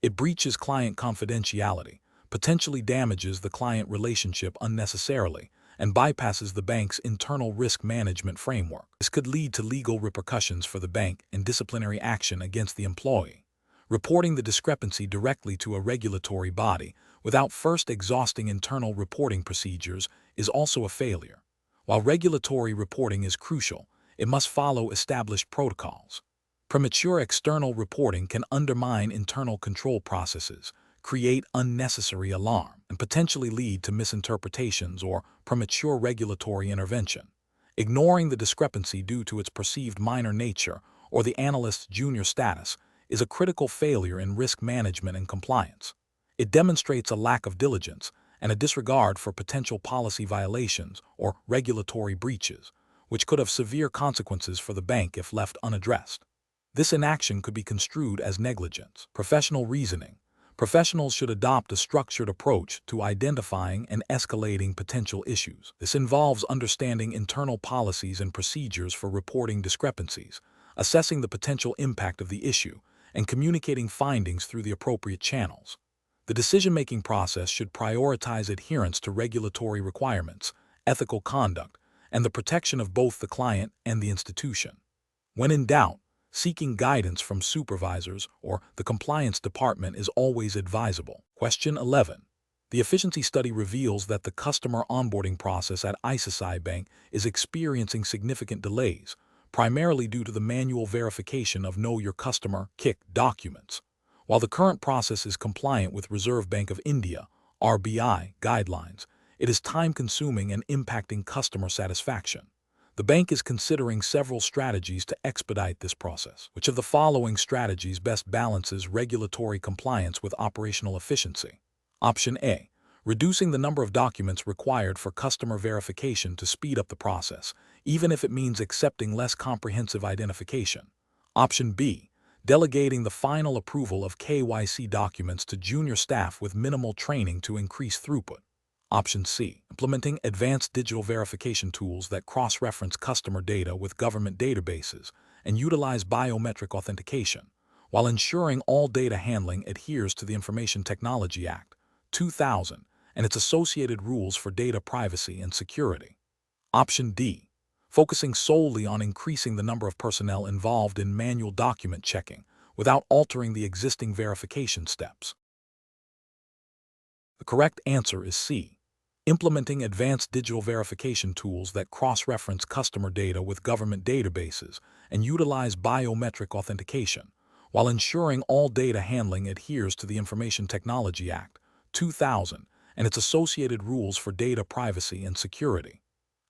It breaches client confidentiality, potentially damages the client relationship unnecessarily, and bypasses the bank's internal risk management framework. This could lead to legal repercussions for the bank and disciplinary action against the employee. Reporting the discrepancy directly to a regulatory body without first exhausting internal reporting procedures is also a failure. While regulatory reporting is crucial, it must follow established protocols. Premature external reporting can undermine internal control processes, create unnecessary alarm, and potentially lead to misinterpretations or premature regulatory intervention. Ignoring the discrepancy due to its perceived minor nature or the analyst's junior status is a critical failure in risk management and compliance. It demonstrates a lack of diligence and a disregard for potential policy violations or regulatory breaches, which could have severe consequences for the bank if left unaddressed. This inaction could be construed as negligence. Professional reasoning. Professionals should adopt a structured approach to identifying and escalating potential issues. This involves understanding internal policies and procedures for reporting discrepancies, assessing the potential impact of the issue, and communicating findings through the appropriate channels. The decision-making process should prioritize adherence to regulatory requirements, ethical conduct, and the protection of both the client and the institution. When in doubt, seeking guidance from supervisors or the compliance department is always advisable. Question 11. The efficiency study reveals that the customer onboarding process at ICICI Bank is experiencing significant delays, primarily due to the manual verification of Know Your Customer (KIC) documents. While the current process is compliant with Reserve Bank of India (RBI) guidelines, it is time-consuming and impacting customer satisfaction. The bank is considering several strategies to expedite this process. Which of the following strategies best balances regulatory compliance with operational efficiency? Option A. Reducing the number of documents required for customer verification to speed up the process, even if it means accepting less comprehensive identification. Option B. Delegating the final approval of KYC documents to junior staff with minimal training to increase throughput. Option C. Implementing advanced digital verification tools that cross-reference customer data with government databases and utilize biometric authentication, while ensuring all data handling adheres to the Information Technology Act 2000 and its associated rules for data privacy and security. Option D. Focusing solely on increasing the number of personnel involved in manual document checking without altering the existing verification steps. The correct answer is C. Implementing advanced digital verification tools that cross-reference customer data with government databases and utilize biometric authentication, while ensuring all data handling adheres to the Information Technology Act 2000 and its associated rules for data privacy and security.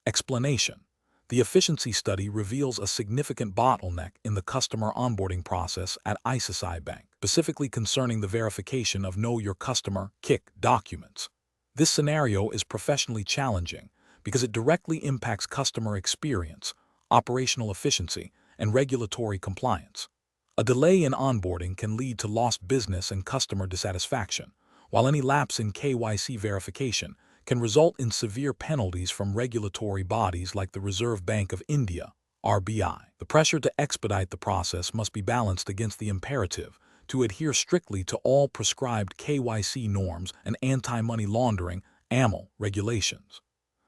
Explanation. The efficiency study reveals a significant bottleneck in the customer onboarding process at ICICI Bank, specifically concerning the verification of Know Your Customer (KIC) documents. This scenario is professionally challenging because it directly impacts customer experience, operational efficiency, and regulatory compliance. A delay in onboarding can lead to lost business and customer dissatisfaction, while any lapse in KYC verification can result in severe penalties from regulatory bodies like the Reserve Bank of India (RBI). The pressure to expedite the process must be balanced against the imperative to adhere strictly to all prescribed KYC norms and anti-money laundering (AML) regulations.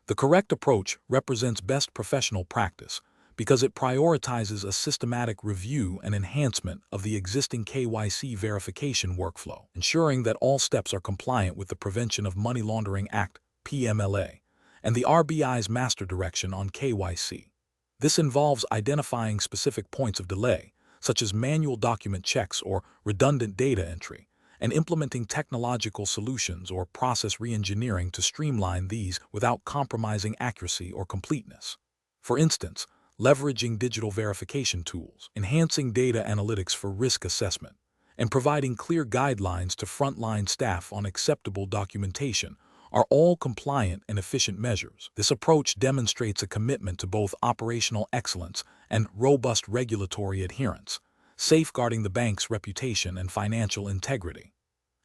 The correct approach represents best professional practice because it prioritizes a systematic review and enhancement of the existing KYC verification workflow, ensuring that all steps are compliant with the Prevention of Money Laundering Act (PMLA) and the RBI's Master Direction on KYC. This involves identifying specific points of delay, such as manual document checks or redundant data entry, and implementing technological solutions or process re-engineering to streamline these without compromising accuracy or completeness. For instance, leveraging digital verification tools, enhancing data analytics for risk assessment, and providing clear guidelines to frontline staff on acceptable documentation are all compliant and efficient measures. This approach demonstrates a commitment to both operational excellence and robust regulatory adherence, safeguarding the bank's reputation and financial integrity.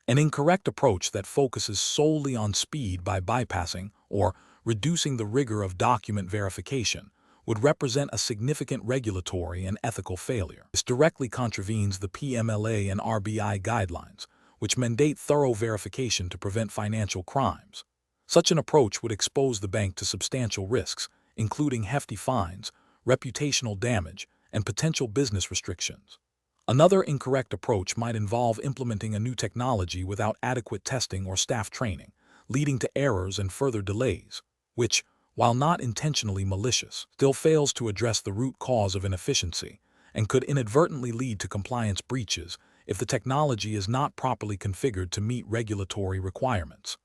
An incorrect approach that focuses solely on speed by bypassing or reducing the rigor of document verification would represent a significant regulatory and ethical failure. This directly contravenes the PMLA and RBI guidelines, which mandate thorough verification to prevent financial crimes. Such an approach would expose the bank to substantial risks, including hefty fines, reputational damage, and potential business restrictions. Another incorrect approach might involve implementing a new technology without adequate testing or staff training, leading to errors and further delays, which, while not intentionally malicious, still fails to address the root cause of inefficiency and could inadvertently lead to compliance breaches if the technology is not properly configured to meet regulatory requirements.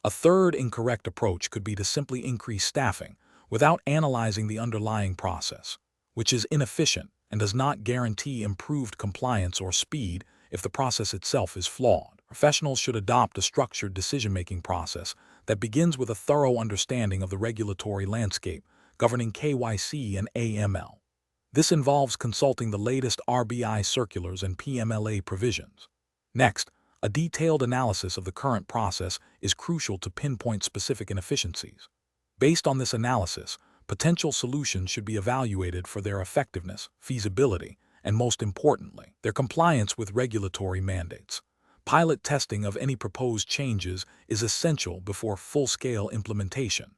A third incorrect approach could be to simply increase staffing without analyzing the underlying process, which is inefficient and does not guarantee improved compliance or speed if the process itself is flawed. Professionals should adopt a structured decision-making process that begins with a thorough understanding of the regulatory landscape governing KYC and AML. This involves consulting the latest RBI circulars and PMLA provisions. Next, a detailed analysis of the current process is crucial to pinpoint specific inefficiencies. Based on this analysis, potential solutions should be evaluated for their effectiveness, feasibility, and most importantly, their compliance with regulatory mandates. Pilot testing of any proposed changes is essential before full-scale implementation.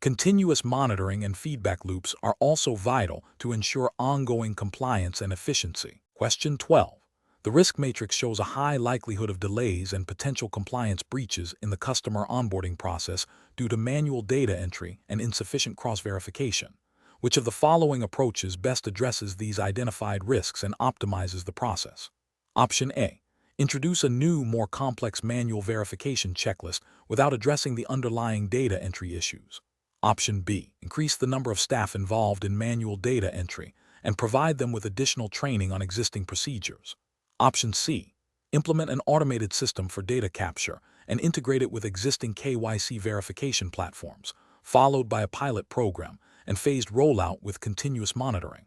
Continuous monitoring and feedback loops are also vital to ensure ongoing compliance and efficiency. Question 12. The risk matrix shows a high likelihood of delays and potential compliance breaches in the customer onboarding process due to manual data entry and insufficient cross-verification. Which of the following approaches best addresses these identified risks and optimizes the process? Option A. Introduce a new, more complex manual verification checklist without addressing the underlying data entry issues. Option B. Increase the number of staff involved in manual data entry and provide them with additional training on existing procedures. Option C. Implement an automated system for data capture and integrate it with existing KYC verification platforms, followed by a pilot program and phased rollout with continuous monitoring.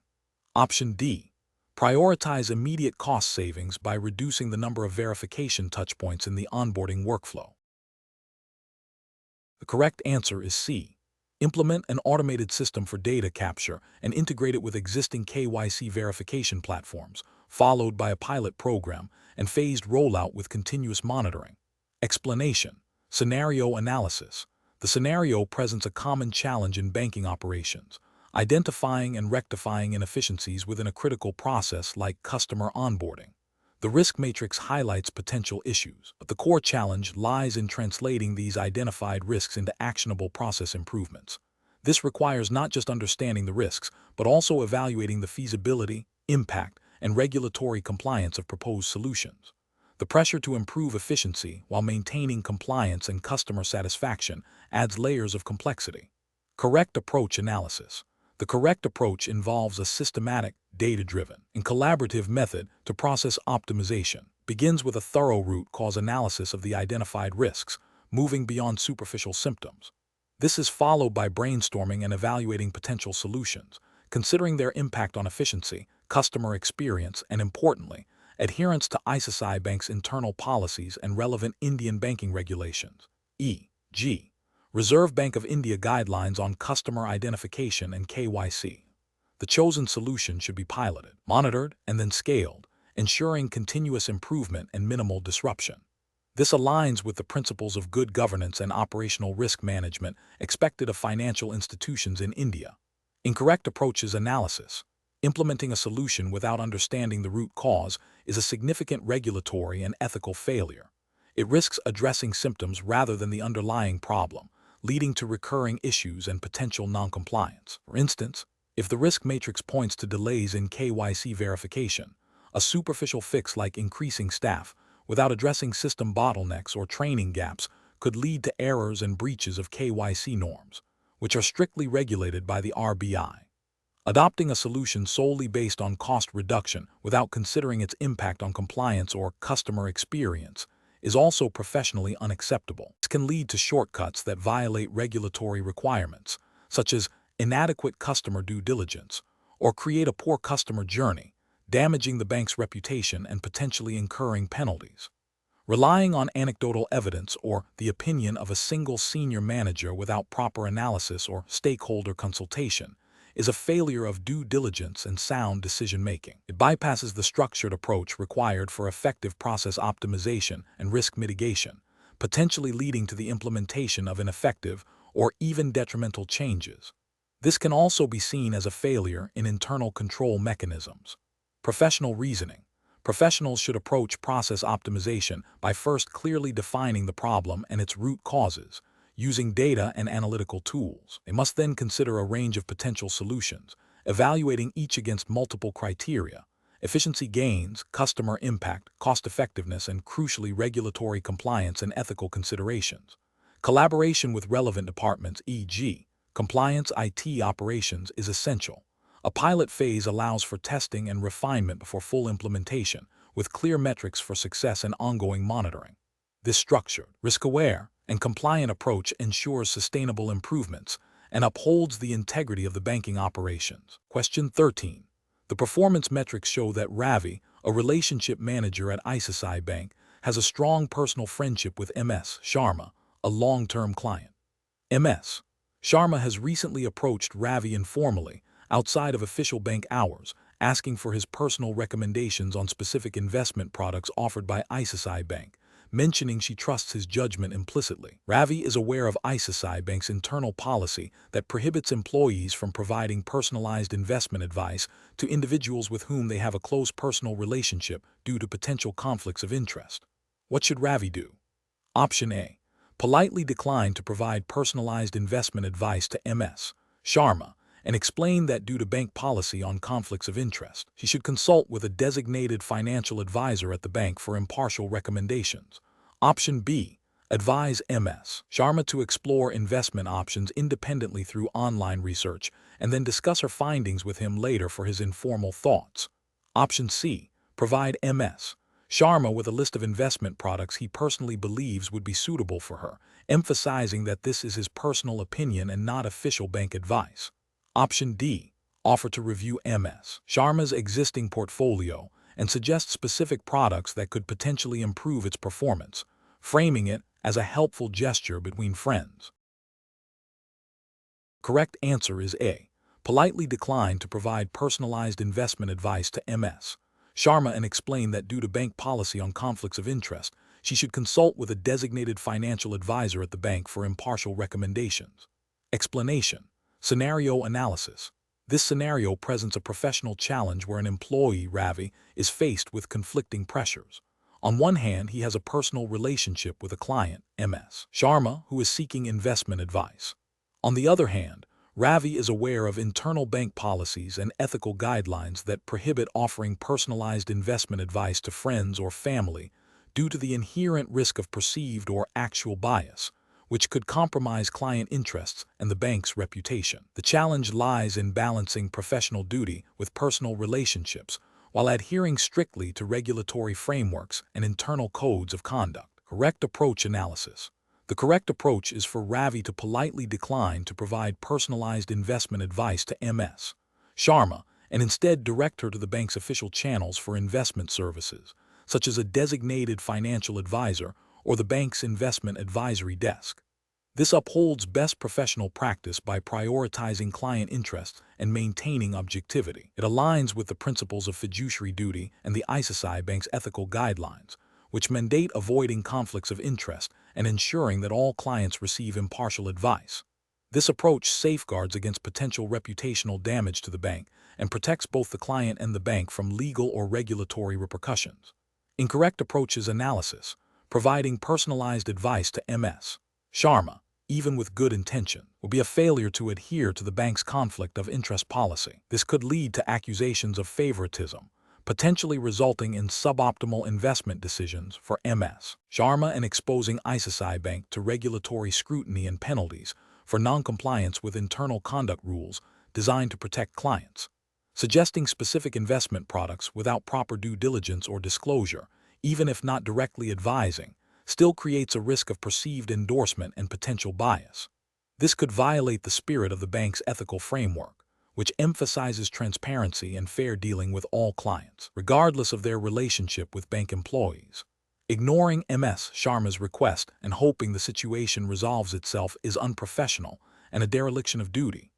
Option D. Prioritize immediate cost savings by reducing the number of verification touchpoints in the onboarding workflow. The correct answer is C. Implement an automated system for data capture and integrate it with existing KYC verification platforms, followed by a pilot program and phased rollout with continuous monitoring. Explanation. Scenario analysis. The scenario presents a common challenge in banking operations, identifying and rectifying inefficiencies within a critical process like customer onboarding. The risk matrix highlights potential issues, but the core challenge lies in translating these identified risks into actionable process improvements. This requires not just understanding the risks, but also evaluating the feasibility, impact, and regulatory compliance of proposed solutions. The pressure to improve efficiency while maintaining compliance and customer satisfaction adds layers of complexity. Correct approach analysis. The correct approach involves a systematic, data-driven, and collaborative method to process optimization. Begins with a thorough root cause analysis of the identified risks, moving beyond superficial symptoms. This is followed by brainstorming and evaluating potential solutions, considering their impact on efficiency, customer experience, and importantly, adherence to ICICI Bank's internal policies and relevant Indian banking regulations, e.g., Reserve Bank of India guidelines on customer identification and KYC. The chosen solution should be piloted, monitored, and then scaled, ensuring continuous improvement and minimal disruption. This aligns with the principles of good governance and operational risk management expected of financial institutions in India. Incorrect approaches analysis. Implementing a solution without understanding the root cause is a significant regulatory and ethical failure. It risks addressing symptoms rather than the underlying problem, leading to recurring issues and potential noncompliance. For instance, if the risk matrix points to delays in KYC verification, a superficial fix like increasing staff without addressing system bottlenecks or training gaps could lead to errors and breaches of KYC norms, which are strictly regulated by the RBI. Adopting a solution solely based on cost reduction without considering its impact on compliance or customer experience is also professionally unacceptable. This can lead to shortcuts that violate regulatory requirements, such as inadequate customer due diligence, or create a poor customer journey, damaging the bank's reputation and potentially incurring penalties. Relying on anecdotal evidence or the opinion of a single senior manager without proper analysis or stakeholder consultation is a failure of due diligence and sound decision-making. It bypasses the structured approach required for effective process optimization and risk mitigation, potentially leading to the implementation of ineffective or even detrimental changes. This can also be seen as a failure in internal control mechanisms. Professional reasoning. Professionals should approach process optimization by first clearly defining the problem and its root causes, using data and analytical tools. They must then consider a range of potential solutions, evaluating each against multiple criteria: efficiency gains, customer impact, cost-effectiveness, and crucially regulatory compliance and ethical considerations. Collaboration with relevant departments, e.g., compliance, IT operations, is essential. A pilot phase allows for testing and refinement before full implementation, with clear metrics for success and ongoing monitoring. This structured, risk-aware, and compliant approach ensures sustainable improvements and upholds the integrity of the banking operations. Question 13. The performance metrics show that Ravi, a relationship manager at ICICI Bank, has a strong personal friendship with Ms. Sharma, a long-term client. Ms. Sharma has recently approached Ravi informally, outside of official bank hours, asking for his personal recommendations on specific investment products offered by ICICI Bank, mentioning she trusts his judgment implicitly. Ravi is aware of ICICI Bank's internal policy that prohibits employees from providing personalized investment advice to individuals with whom they have a close personal relationship due to potential conflicts of interest. What should Ravi do? Option A. Politely decline to provide personalized investment advice to Ms. Sharma and explain that due to bank policy on conflicts of interest, she should consult with a designated financial advisor at the bank for impartial recommendations. Option B. Advise Ms. Sharma to explore investment options independently through online research and then discuss her findings with him later for his informal thoughts. Option C. Provide Ms. Sharma with a list of investment products he personally believes would be suitable for her, emphasizing that this is his personal opinion and not official bank advice. Option D. Offer to review Ms. Sharma's existing portfolio and suggest specific products that could potentially improve its performance, framing it as a helpful gesture between friends. Correct answer is A. Politely decline to provide personalized investment advice to Ms. Sharma and explain that due to bank policy on conflicts of interest, she should consult with a designated financial advisor at the bank for impartial recommendations. Explanation. Scenario analysis. This scenario presents a professional challenge where an employee, Ravi, is faced with conflicting pressures. On one hand, he has a personal relationship with a client, Ms. Sharma, who is seeking investment advice. On the other hand, Ravi is aware of internal bank policies and ethical guidelines that prohibit offering personalized investment advice to friends or family due to the inherent risk of perceived or actual bias, which could compromise client interests and the bank's reputation. The challenge lies in balancing professional duty with personal relationships while adhering strictly to regulatory frameworks and internal codes of conduct. Correct approach analysis. The correct approach is for Ravi to politely decline to provide personalized investment advice to Ms. Sharma and instead direct her to the bank's official channels for investment services, such as a designated financial advisor or the bank's investment advisory desk. This upholds best professional practice by prioritizing client interests and maintaining objectivity. It aligns with the principles of fiduciary duty and the ICICI Bank's ethical guidelines, which mandate avoiding conflicts of interest and ensuring that all clients receive impartial advice. This approach safeguards against potential reputational damage to the bank and protects both the client and the bank from legal or regulatory repercussions. Incorrect approaches analysis. Providing personalized advice to Ms. Sharma, even with good intention, will be a failure to adhere to the bank's conflict of interest policy. This could lead to accusations of favoritism, potentially resulting in suboptimal investment decisions for Ms. Sharma and exposing ICICI Bank to regulatory scrutiny and penalties for non-compliance with internal conduct rules designed to protect clients. Suggesting specific investment products without proper due diligence or disclosure, even if not directly advising, still creates a risk of perceived endorsement and potential bias. This could violate the spirit of the bank's ethical framework, which emphasizes transparency and fair dealing with all clients, regardless of their relationship with bank employees. Ignoring Ms. Sharma's request and hoping the situation resolves itself is unprofessional and a dereliction of duty.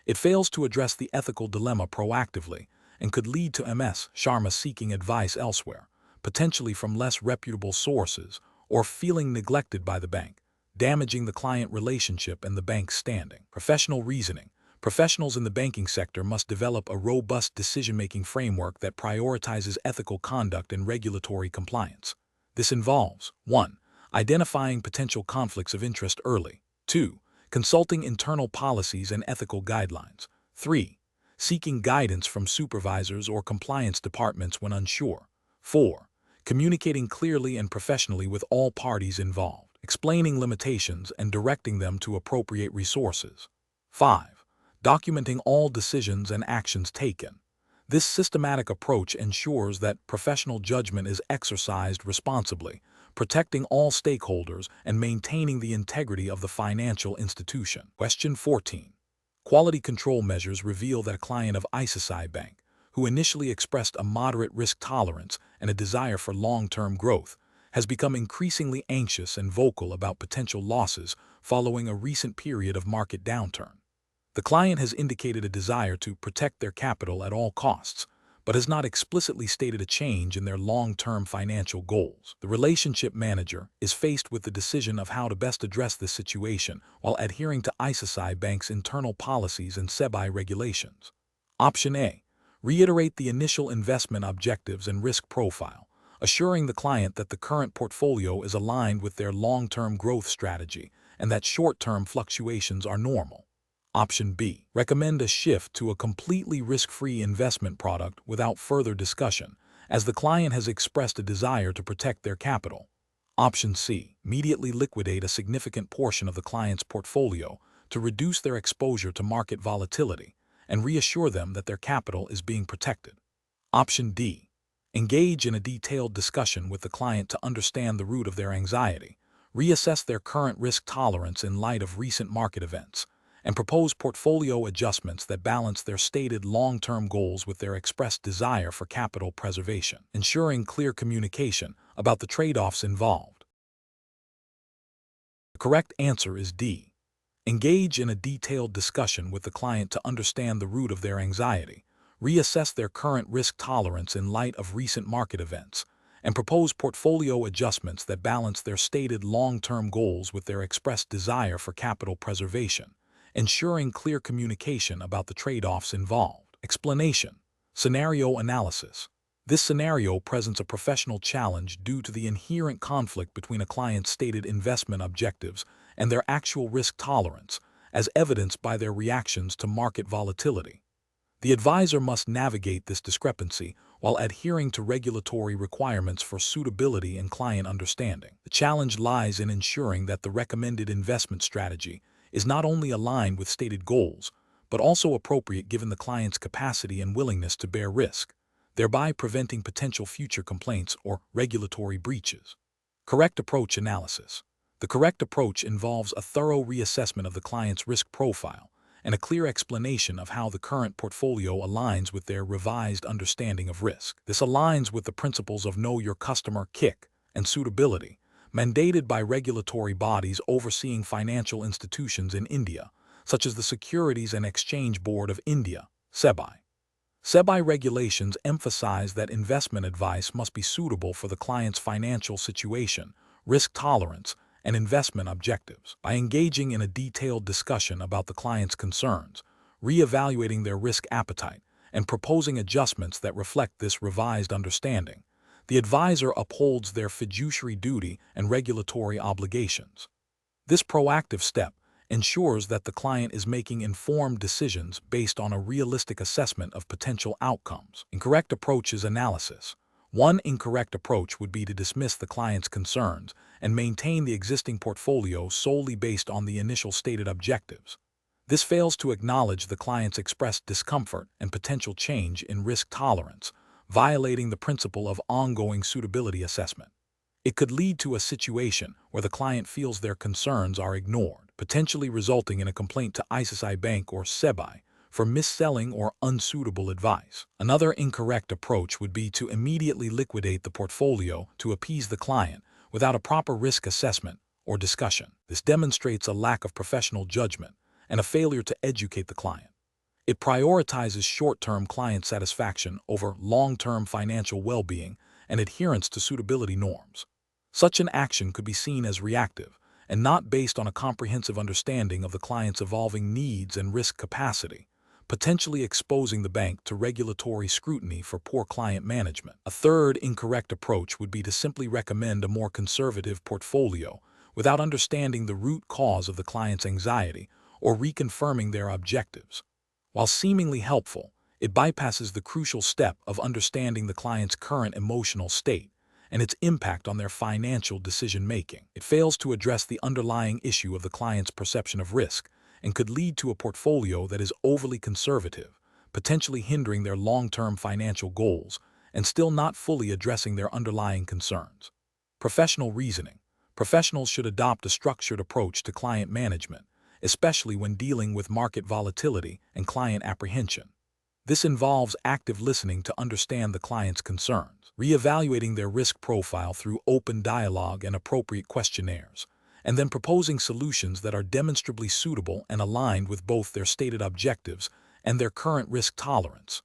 It fails to address the ethical dilemma proactively and could lead to Ms. Sharma seeking advice elsewhere, potentially from less reputable sources, or feeling neglected by the bank, damaging the client relationship and the bank's standing. Professional reasoning. Professionals in the banking sector must develop a robust decision-making framework that prioritizes ethical conduct and regulatory compliance. This involves 1. Identifying potential conflicts of interest early. 2. Consulting internal policies and ethical guidelines. 3. Seeking guidance from supervisors or compliance departments when unsure. 4. Communicating clearly and professionally with all parties involved, explaining limitations and directing them to appropriate resources. 5. Documenting all decisions and actions taken. This systematic approach ensures that professional judgment is exercised responsibly, protecting all stakeholders and maintaining the integrity of the financial institution. Question 14. Quality control measures reveal that a client of ICICI Bank, who initially expressed a moderate risk tolerance and a desire for long-term growth, has become increasingly anxious and vocal about potential losses following a recent period of market downturn. The client has indicated a desire to protect their capital at all costs, but has not explicitly stated a change in their long-term financial goals. The relationship manager is faced with the decision of how to best address this situation while adhering to ICICI Bank's internal policies and SEBI regulations. Option A. Reiterate the initial investment objectives and risk profile, assuring the client that the current portfolio is aligned with their long-term growth strategy and that short-term fluctuations are normal. Option B. Recommend a shift to a completely risk-free investment product without further discussion, as the client has expressed a desire to protect their capital. Option C. Immediately liquidate a significant portion of the client's portfolio to reduce their exposure to market volatility and reassure them that their capital is being protected. Option D. Engage in a detailed discussion with the client to understand the root of their anxiety, reassess their current risk tolerance in light of recent market events, and propose portfolio adjustments that balance their stated long-term goals with their expressed desire for capital preservation, ensuring clear communication about the trade-offs involved. The correct answer is D. Engage in a detailed discussion with the client to understand the root of their anxiety, reassess their current risk tolerance in light of recent market events, and propose portfolio adjustments that balance their stated long-term goals with their expressed desire for capital preservation, ensuring clear communication about the trade-offs involved. Explanation. Scenario analysis. This scenario presents a professional challenge due to the inherent conflict between a client's stated investment objectives and their actual risk tolerance, as evidenced by their reactions to market volatility. The advisor must navigate this discrepancy while adhering to regulatory requirements for suitability and client understanding. The challenge lies in ensuring that the recommended investment strategy is not only aligned with stated goals, but also appropriate given the client's capacity and willingness to bear risk, thereby preventing potential future complaints or regulatory breaches. Correct approach analysis. The correct approach involves a thorough reassessment of the client's risk profile and a clear explanation of how the current portfolio aligns with their revised understanding of risk. This aligns with the principles of Know Your Customer (KIC) and suitability, mandated by regulatory bodies overseeing financial institutions in India, such as the Securities and Exchange Board of India, SEBI. SEBI regulations emphasize that investment advice must be suitable for the client's financial situation, risk tolerance, and investment objectives. By engaging in a detailed discussion about the client's concerns, reevaluating their risk appetite, and proposing adjustments that reflect this revised understanding, the advisor upholds their fiduciary duty and regulatory obligations. This proactive step ensures that the client is making informed decisions based on a realistic assessment of potential outcomes. Incorrect approach is analysis. One incorrect approach would be to dismiss the client's concerns and maintain the existing portfolio solely based on the initial stated objectives. This fails to acknowledge the client's expressed discomfort and potential change in risk tolerance, violating the principle of ongoing suitability assessment. It could lead to a situation where the client feels their concerns are ignored, potentially resulting in a complaint to ICICI Bank or SEBI for mis-selling or unsuitable advice. Another incorrect approach would be to immediately liquidate the portfolio to appease the client without a proper risk assessment or discussion. This demonstrates a lack of professional judgment and a failure to educate the client. It prioritizes short-term client satisfaction over long-term financial well-being and adherence to suitability norms. Such an action could be seen as reactive and not based on a comprehensive understanding of the client's evolving needs and risk capacity, potentially exposing the bank to regulatory scrutiny for poor client management. A third incorrect approach would be to simply recommend a more conservative portfolio without understanding the root cause of the client's anxiety or reconfirming their objectives. While seemingly helpful, it bypasses the crucial step of understanding the client's current emotional state and its impact on their financial decision-making. It fails to address the underlying issue of the client's perception of risk and could lead to a portfolio that is overly conservative, potentially hindering their long-term financial goals and still not fully addressing their underlying concerns. Professional reasoning. Professionals should adopt a structured approach to client management, especially when dealing with market volatility and client apprehension. This involves active listening to understand the client's concerns, reevaluating their risk profile through open dialogue and appropriate questionnaires, and then proposing solutions that are demonstrably suitable and aligned with both their stated objectives and their current risk tolerance.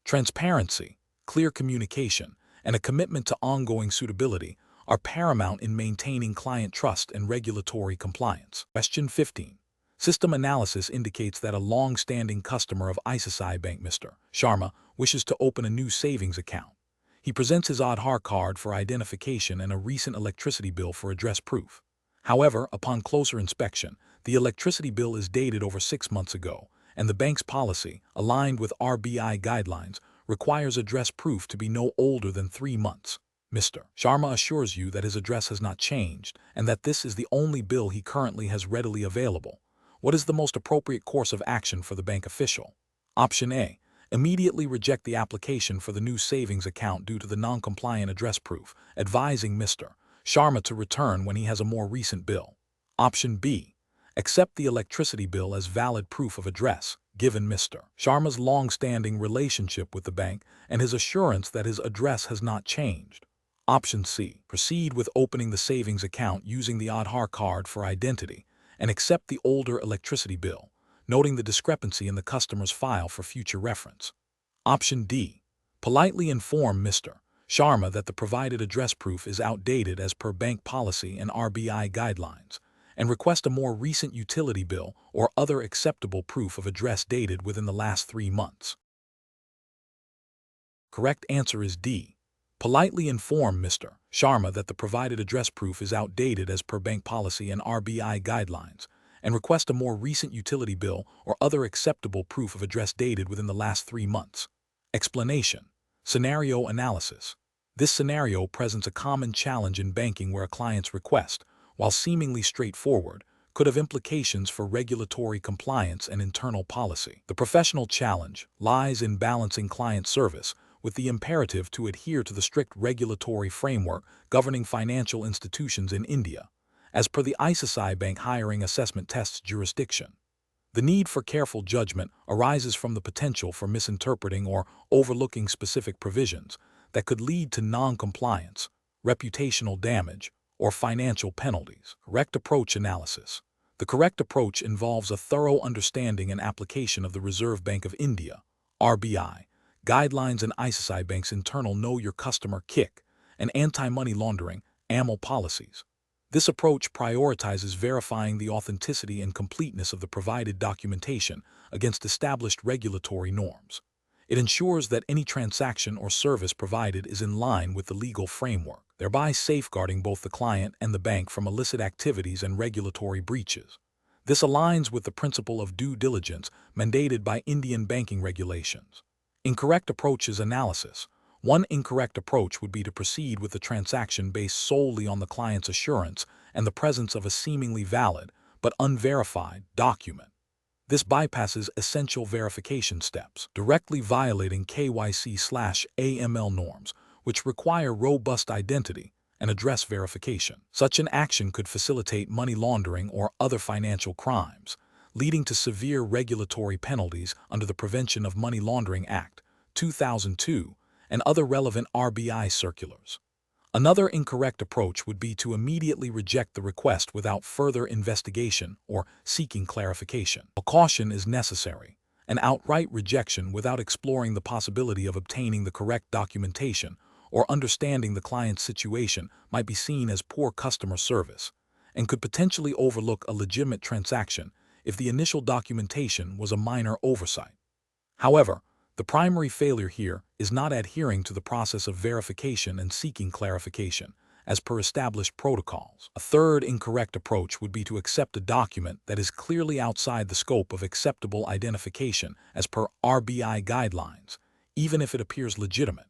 Transparency. clear communication, and a commitment to ongoing suitability are paramount in maintaining client trust and regulatory compliance. Question 15. System analysis indicates that a long-standing customer of ICICI Bank, Mr. Sharma, wishes to open a new savings account. He presents his Aadhaar card for identification and a recent electricity bill for address proof. However, upon closer inspection, the electricity bill is dated over 6 months ago, and the bank's policy, aligned with RBI guidelines, requires address proof to be no older than 3 months. Mr. Sharma assures you that his address has not changed and that this is the only bill he currently has readily available. What is the most appropriate course of action for the bank official? Option A. Immediately reject the application for the new savings account due to the non-compliant address proof, advising Mr. Sharma to return when he has a more recent bill. Option B. Accept the electricity bill as valid proof of address, given Mr. Sharma's long-standing relationship with the bank and his assurance that his address has not changed. Option C. Proceed with opening the savings account using the Aadhaar card for identity and accept the older electricity bill, noting the discrepancy in the customer's file for future reference. Option D. Politely inform Mr. Sharma that the provided address proof is outdated as per bank policy and RBI guidelines, and request a more recent utility bill or other acceptable proof of address dated within the last 3 months. Correct answer is D. Politely inform Mr. Sharma that the provided address proof is outdated as per bank policy and RBI guidelines, and request a more recent utility bill or other acceptable proof of address dated within the last 3 months. Explanation. Scenario analysis. This scenario presents a common challenge in banking where a client's request, while seemingly straightforward, could have implications for regulatory compliance and internal policy. The professional challenge lies in balancing client service with the imperative to adhere to the strict regulatory framework governing financial institutions in India, as per the ICICI Bank Hiring Assessment Test's jurisdiction. The need for careful judgment arises from the potential for misinterpreting or overlooking specific provisions that could lead to non-compliance, reputational damage, or financial penalties. Correct approach analysis. The correct approach involves a thorough understanding and application of the Reserve Bank of India, RBI, guidelines and ICICI Bank's internal Know Your Customer (KIC) and anti-money laundering (AML) policies. This approach prioritizes verifying the authenticity and completeness of the provided documentation against established regulatory norms. It ensures that any transaction or service provided is in line with the legal framework, thereby safeguarding both the client and the bank from illicit activities and regulatory breaches. This aligns with the principle of due diligence mandated by Indian banking regulations. Incorrect approaches analysis. One incorrect approach would be to proceed with the transaction based solely on the client's assurance and the presence of a seemingly valid but unverified document. This bypasses essential verification steps, directly violating KYC/AML norms, which require robust identity and address verification. Such an action could facilitate money laundering or other financial crimes, leading to severe regulatory penalties under the Prevention of Money Laundering Act, 2002, and other relevant RBI circulars. Another incorrect approach would be to immediately reject the request without further investigation or seeking clarification. Caution is necessary. An outright rejection without exploring the possibility of obtaining the correct documentation or understanding the client's situation might be seen as poor customer service and could potentially overlook a legitimate transaction if the initial documentation was a minor oversight. However, the primary failure here is not adhering to the process of verification and seeking clarification, as per established protocols. A third incorrect approach would be to accept a document that is clearly outside the scope of acceptable identification as per RBI guidelines, even if it appears legitimate.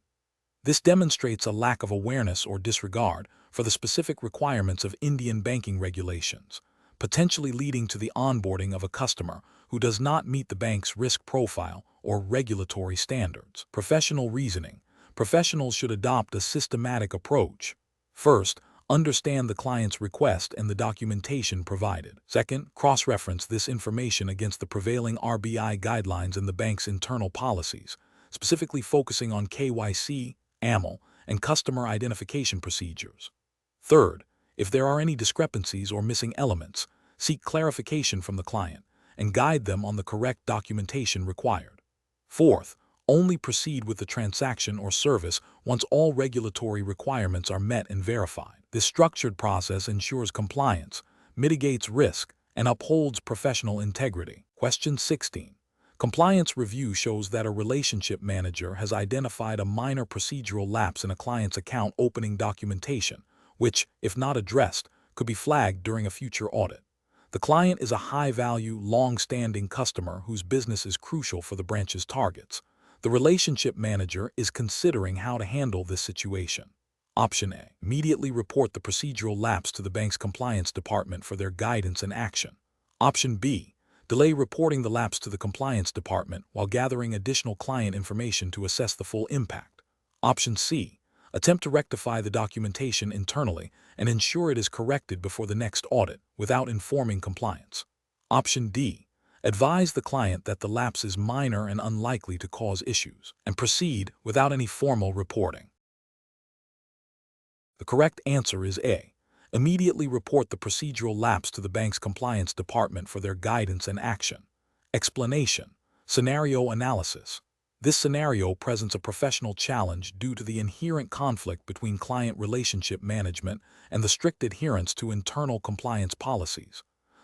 This demonstrates a lack of awareness or disregard for the specific requirements of Indian banking regulations, potentially leading to the onboarding of a customer who does not meet the bank's risk profile or regulatory standards. Professional reasoning. Professionals should adopt a systematic approach. First, understand the client's request and the documentation provided. Second, cross-reference this information against the prevailing RBI guidelines and the bank's internal policies, specifically focusing on KYC, AML, and customer identification procedures. Third, if there are any discrepancies or missing elements, seek clarification from the client and guide them on the correct documentation required. Fourth, Only proceed with the transaction or service once all regulatory requirements are met and verified. This structured process ensures compliance, mitigates risk, and upholds professional integrity. Question 16. Compliance review shows that a relationship manager has identified a minor procedural lapse in a client's account opening documentation, which, if not addressed, could be flagged during a future audit. The client is a high-value, long-standing customer whose business is crucial for the branch's targets. The relationship manager is considering how to handle this situation. Option A. Immediately report the procedural lapse to the bank's compliance department for their guidance and action. Option B. Delay reporting the lapse to the compliance department while gathering additional client information to assess the full impact. Option C. Attempt to rectify the documentation internally and ensure it is corrected before the next audit without informing compliance. Option D. Advise the client that the lapse is minor and unlikely to cause issues, and proceed without any formal reporting. The correct answer is A. Immediately report the procedural lapse to the bank's compliance department for their guidance and action. Explanation. Scenario analysis. This scenario presents a professional challenge due to the inherent conflict between client relationship management and the strict adherence to internal compliance policies.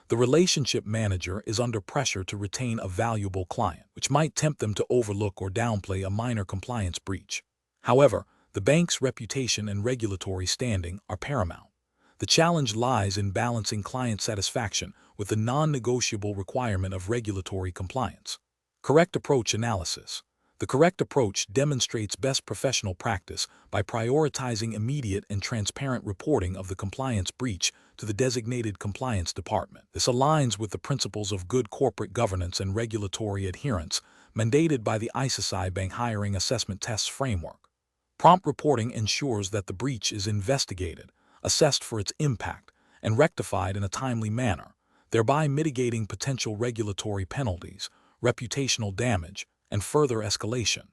The relationship manager is under pressure to retain a valuable client, which might tempt them to overlook or downplay a minor compliance breach. However, the bank's reputation and regulatory standing are paramount. The challenge lies in balancing client satisfaction with the non-negotiable requirement of regulatory compliance. Correct approach analysis. The correct approach demonstrates best professional practice by prioritizing immediate and transparent reporting of the compliance breach to the designated compliance department. This aligns with the principles of good corporate governance and regulatory adherence mandated by the ICICI Bank Hiring Assessment Tests Framework. Prompt reporting ensures that the breach is investigated, assessed for its impact, and rectified in a timely manner, thereby mitigating potential regulatory penalties, reputational damage, and further escalation.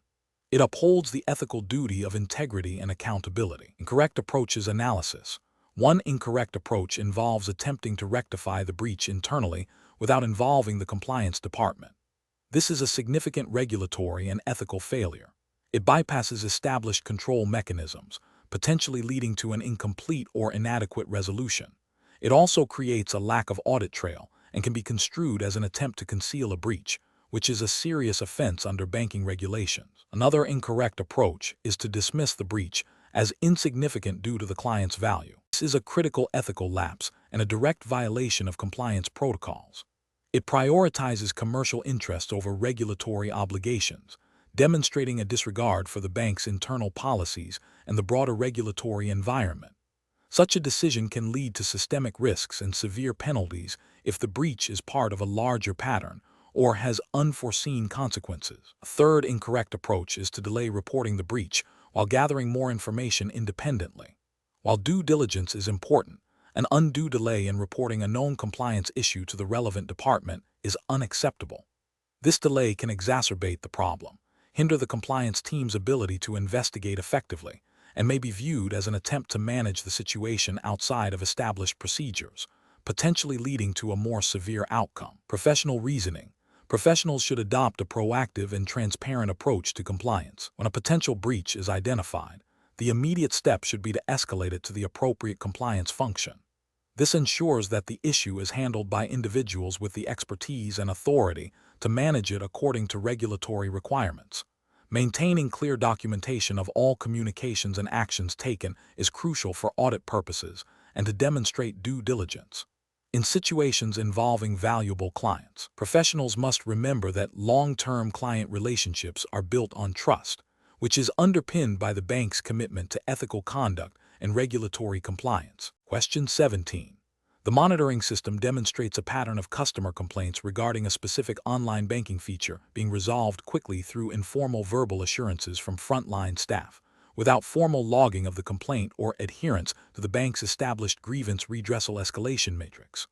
It upholds the ethical duty of integrity and accountability. Incorrect approaches analysis. One incorrect approach involves attempting to rectify the breach internally without involving the compliance department. This is a significant regulatory and ethical failure. It bypasses established control mechanisms, potentially leading to an incomplete or inadequate resolution. It also creates a lack of audit trail and can be construed as an attempt to conceal a breach, which is a serious offense under banking regulations. Another incorrect approach is to dismiss the breach as insignificant due to the client's value. This is a critical ethical lapse and a direct violation of compliance protocols. It prioritizes commercial interests over regulatory obligations, demonstrating a disregard for the bank's internal policies and the broader regulatory environment. Such a decision can lead to systemic risks and severe penalties if the breach is part of a larger pattern or has unforeseen consequences. A third incorrect approach is to delay reporting the breach while gathering more information independently. While due diligence is important, an undue delay in reporting a known compliance issue to the relevant department is unacceptable. This delay can exacerbate the problem, hinder the compliance team's ability to investigate effectively, and may be viewed as an attempt to manage the situation outside of established procedures, potentially leading to a more severe outcome. Professional reasoning. Professionals should adopt a proactive and transparent approach to compliance. When a potential breach is identified, the immediate step should be to escalate it to the appropriate compliance function. This ensures that the issue is handled by individuals with the expertise and authority to manage it according to regulatory requirements. Maintaining clear documentation of all communications and actions taken is crucial for audit purposes and to demonstrate due diligence. In situations involving valuable clients, professionals must remember that long-term client relationships are built on trust, which is underpinned by the bank's commitment to ethical conduct and regulatory compliance. Question 17. The monitoring system demonstrates a pattern of customer complaints regarding a specific online banking feature being resolved quickly through informal verbal assurances from frontline staff, without formal logging of the complaint or adherence to the bank's established grievance redressal escalation matrix.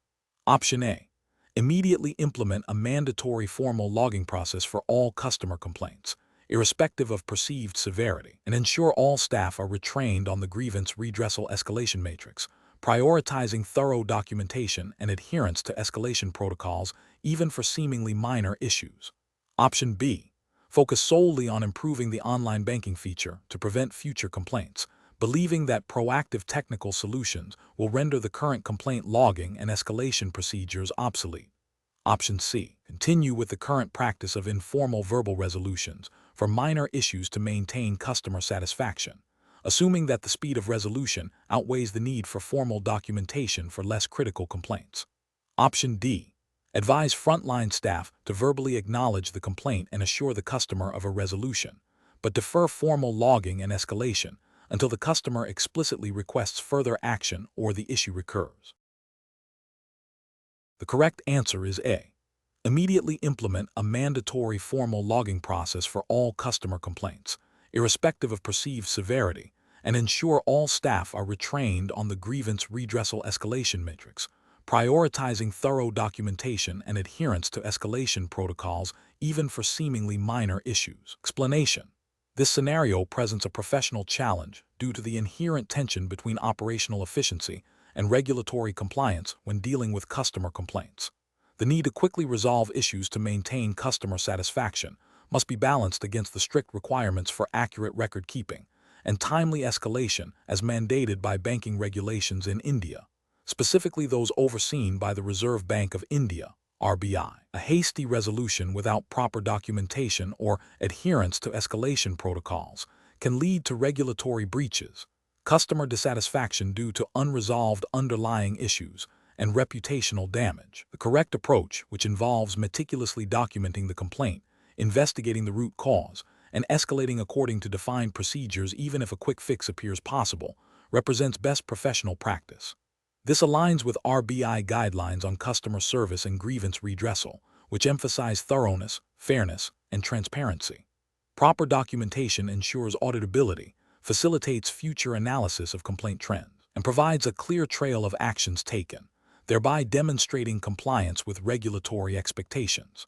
Option A. Immediately implement a mandatory formal logging process for all customer complaints, irrespective of perceived severity, and ensure all staff are retrained on the grievance redressal escalation matrix, prioritizing thorough documentation and adherence to escalation protocols even for seemingly minor issues. Option B. Focus solely on improving the online banking feature to prevent future complaints, believing that proactive technical solutions will render the current complaint logging and escalation procedures obsolete. Option C. Continue with the current practice of informal verbal resolutions for minor issues to maintain customer satisfaction, assuming that the speed of resolution outweighs the need for formal documentation for less critical complaints. Option D. Advise frontline staff to verbally acknowledge the complaint and assure the customer of a resolution, but defer formal logging and escalation until the customer explicitly requests further action or the issue recurs. The correct answer is A. Immediately implement a mandatory formal logging process for all customer complaints, irrespective of perceived severity, and ensure all staff are retrained on the grievance redressal escalation matrix, prioritizing thorough documentation and adherence to escalation protocols even for seemingly minor issues. Explanation. This scenario presents a professional challenge due to the inherent tension between operational efficiency and regulatory compliance when dealing with customer complaints. The need to quickly resolve issues to maintain customer satisfaction must be balanced against the strict requirements for accurate record keeping and timely escalation as mandated by banking regulations in India, specifically those overseen by the Reserve Bank of India, RBI. A hasty resolution without proper documentation or adherence to escalation protocols can lead to regulatory breaches, customer dissatisfaction due to unresolved underlying issues, and reputational damage. The correct approach, which involves meticulously documenting the complaint, investigating the root cause, and escalating according to defined procedures even if a quick fix appears possible, represents best professional practice. This aligns with RBI guidelines on customer service and grievance redressal, which emphasize thoroughness, fairness, and transparency. Proper documentation ensures auditability, facilitates future analysis of complaint trends, and provides a clear trail of actions taken, thereby demonstrating compliance with regulatory expectations.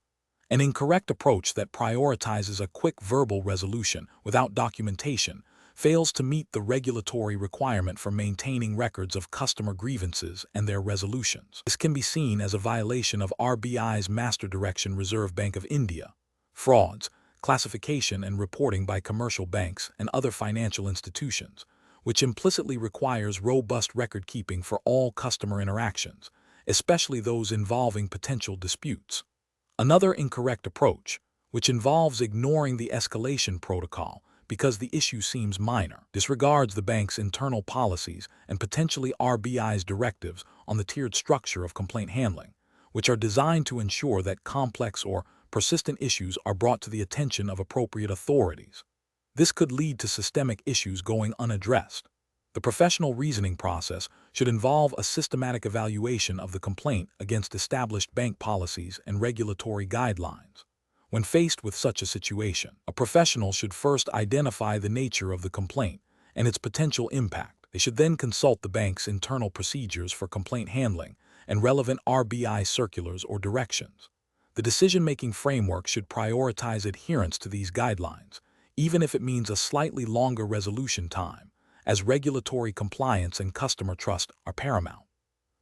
An incorrect approach that prioritizes a quick verbal resolution without documentation fails to meet the regulatory requirement for maintaining records of customer grievances and their resolutions. This can be seen as a violation of RBI's Master Direction Reserve Bank of India, frauds, classification and reporting by commercial banks and other financial institutions, which implicitly requires robust record keeping for all customer interactions, especially those involving potential disputes. Another incorrect approach, which involves ignoring the escalation protocol because the issue seems minor, disregards the bank's internal policies and potentially RBI's directives on the tiered structure of complaint handling, which are designed to ensure that complex or persistent issues are brought to the attention of appropriate authorities. This could lead to systemic issues going unaddressed. The professional reasoning process should involve a systematic evaluation of the complaint against established bank policies and regulatory guidelines. When faced with such a situation, a professional should first identify the nature of the complaint and its potential impact. They should then consult the bank's internal procedures for complaint handling and relevant RBI circulars or directions. The decision-making framework should prioritize adherence to these guidelines, even if it means a slightly longer resolution time, as regulatory compliance and customer trust are paramount.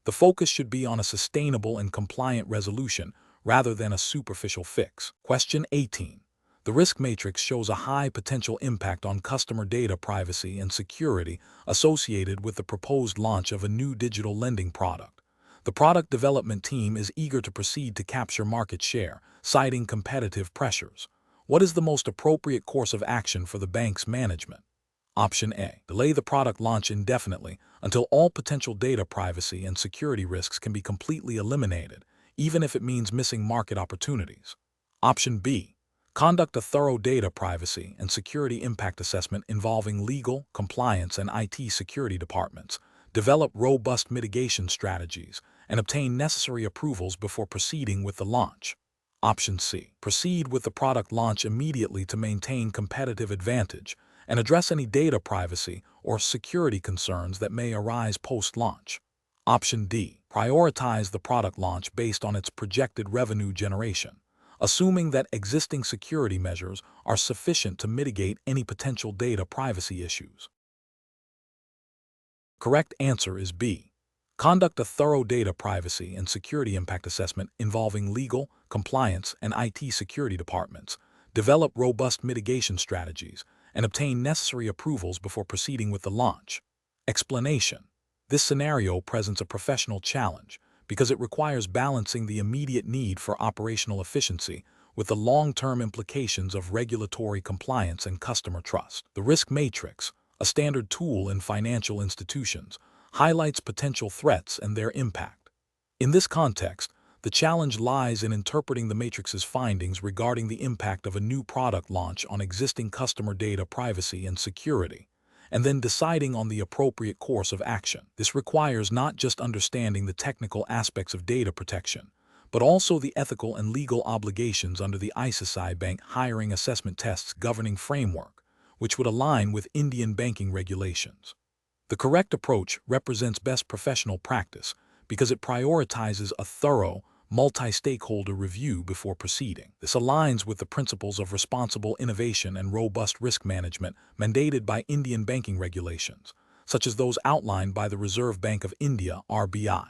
The focus should be on a sustainable and compliant resolution rather than a superficial fix. Question 18. The risk matrix shows a high potential impact on customer data privacy and security associated with the proposed launch of a new digital lending product. The product development team is eager to proceed to capture market share, citing competitive pressures. What is the most appropriate course of action for the bank's management? Option A. Delay the product launch indefinitely until all potential data privacy and security risks can be completely eliminated, even if it means missing market opportunities. Option B. Conduct a thorough data privacy and security impact assessment involving legal, compliance, and IT security departments, develop robust mitigation strategies, and obtain necessary approvals before proceeding with the launch. Option C. Proceed with the product launch immediately to maintain competitive advantage and address any data privacy or security concerns that may arise post-launch. Option D. Prioritize the product launch based on its projected revenue generation, assuming that existing security measures are sufficient to mitigate any potential data privacy issues. Correct answer is B. Conduct a thorough data privacy and security impact assessment involving legal, compliance, and IT security departments, develop robust mitigation strategies, and obtain necessary approvals before proceeding with the launch. Explanation: this scenario presents a professional challenge because it requires balancing the immediate need for operational efficiency with the long-term implications of regulatory compliance and customer trust. The risk matrix, a standard tool in financial institutions, highlights potential threats and their impact. In this context, the challenge lies in interpreting the matrix's findings regarding the impact of a new product launch on existing customer data privacy and security, and then deciding on the appropriate course of action. This requires not just understanding the technical aspects of data protection, but also the ethical and legal obligations under the ICICI Bank Hiring Assessment Tests Governing Framework, which would align with Indian banking regulations. The correct approach represents best professional practice because it prioritizes a thorough, multi-stakeholder review before proceeding. This aligns with the principles of responsible innovation and robust risk management mandated by Indian banking regulations, such as those outlined by the Reserve Bank of India (RBI).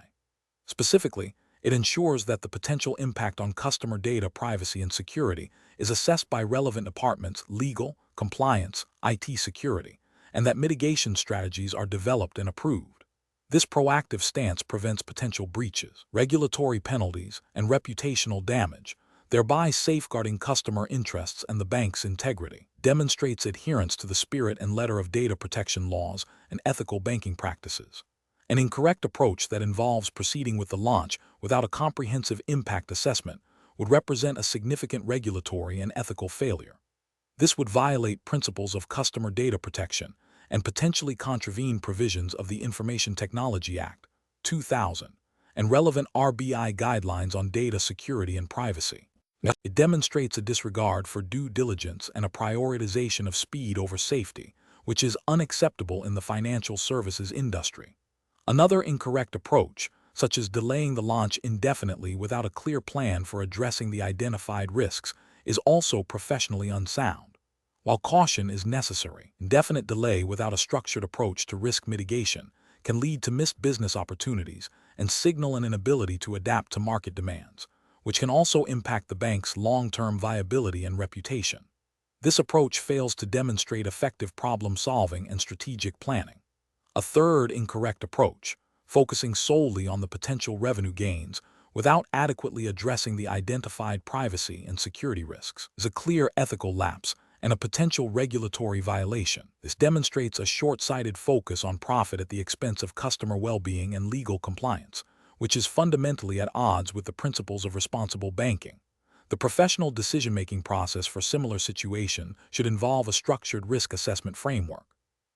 Specifically, it ensures that the potential impact on customer data privacy and security is assessed by relevant departments, legal, compliance, IT security, and that mitigation strategies are developed and approved. This proactive stance prevents potential breaches, regulatory penalties, and reputational damage, thereby safeguarding customer interests and the bank's integrity. Demonstrates adherence to the spirit and letter of data protection laws and ethical banking practices. An incorrect approach that involves proceeding with the launch without a comprehensive impact assessment would represent a significant regulatory and ethical failure. This would violate principles of customer data protection and potentially contravene provisions of the Information Technology Act, 2000, and relevant RBI guidelines on data security and privacy. It demonstrates a disregard for due diligence and a prioritization of speed over safety, which is unacceptable in the financial services industry. Another incorrect approach, such as delaying the launch indefinitely without a clear plan for addressing the identified risks, is also professionally unsound. While caution is necessary, indefinite delay without a structured approach to risk mitigation can lead to missed business opportunities and signal an inability to adapt to market demands, which can also impact the bank's long-term viability and reputation. This approach fails to demonstrate effective problem-solving and strategic planning. A third incorrect approach, focusing solely on the potential revenue gains without adequately addressing the identified privacy and security risks, is a clear ethical lapse and a potential regulatory violation. This demonstrates a short-sighted focus on profit at the expense of customer well-being and legal compliance, which is fundamentally at odds with the principles of responsible banking. The professional decision-making process for similar situations should involve a structured risk assessment framework.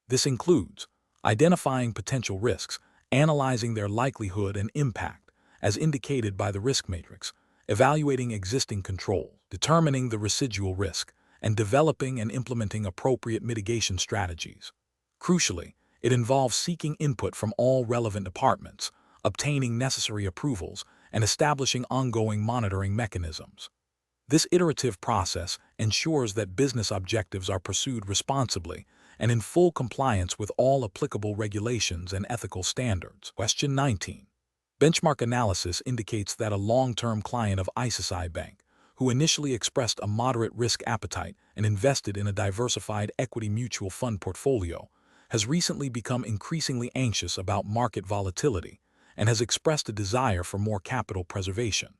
This includes identifying potential risks, analyzing their likelihood and impact, as indicated by the risk matrix, evaluating existing controls, determining the residual risk, and developing and implementing appropriate mitigation strategies. Crucially, it involves seeking input from all relevant departments, obtaining necessary approvals, and establishing ongoing monitoring mechanisms. This iterative process ensures that business objectives are pursued responsibly and in full compliance with all applicable regulations and ethical standards. Question 19. Benchmark analysis indicates that a long-term client of ICICI Bank, who initially expressed a moderate risk appetite and invested in a diversified equity mutual fund portfolio, has recently become increasingly anxious about market volatility and has expressed a desire for more capital preservation.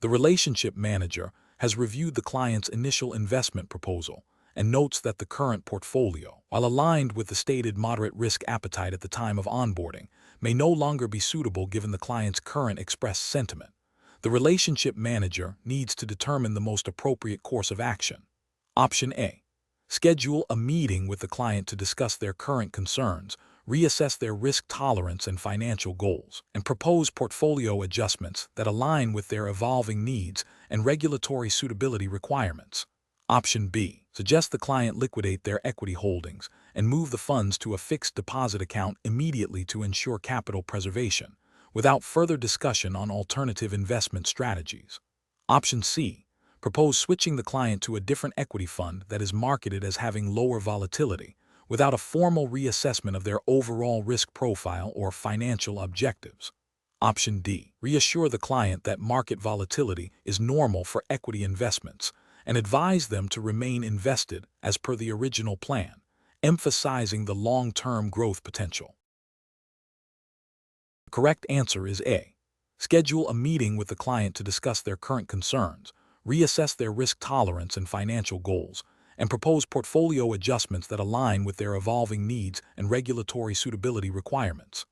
The relationship manager has reviewed the client's initial investment proposal and notes that the current portfolio, while aligned with the stated moderate risk appetite at the time of onboarding, may no longer be suitable given the client's current expressed sentiment. The relationship manager needs to determine the most appropriate course of action. Option A. Schedule a meeting with the client to discuss their current concerns, reassess their risk tolerance and financial goals, and propose portfolio adjustments that align with their evolving needs and regulatory suitability requirements. Option B. Suggest the client liquidate their equity holdings and move the funds to a fixed deposit account immediately to ensure capital preservation, without further discussion on alternative investment strategies. Option C. Propose switching the client to a different equity fund that is marketed as having lower volatility, without a formal reassessment of their overall risk profile or financial objectives. Option D. Reassure the client that market volatility is normal for equity investments and advise them to remain invested as per the original plan, emphasizing the long-term growth potential. The correct answer is A. Schedule a meeting with the client to discuss their current concerns, reassess their risk tolerance and financial goals, and propose portfolio adjustments that align with their evolving needs and regulatory suitability requirements.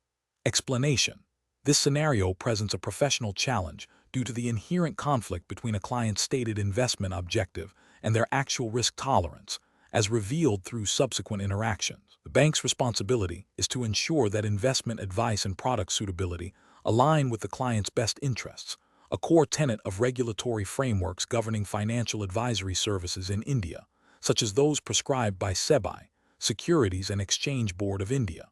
Explanation: this scenario presents a professional challenge due to the inherent conflict between a client's stated investment objective and their actual risk tolerance, as revealed through subsequent interactions. The bank's responsibility is to ensure that investment advice and product suitability align with the client's best interests, a core tenet of regulatory frameworks governing financial advisory services in India, such as those prescribed by SEBI, Securities and Exchange Board of India.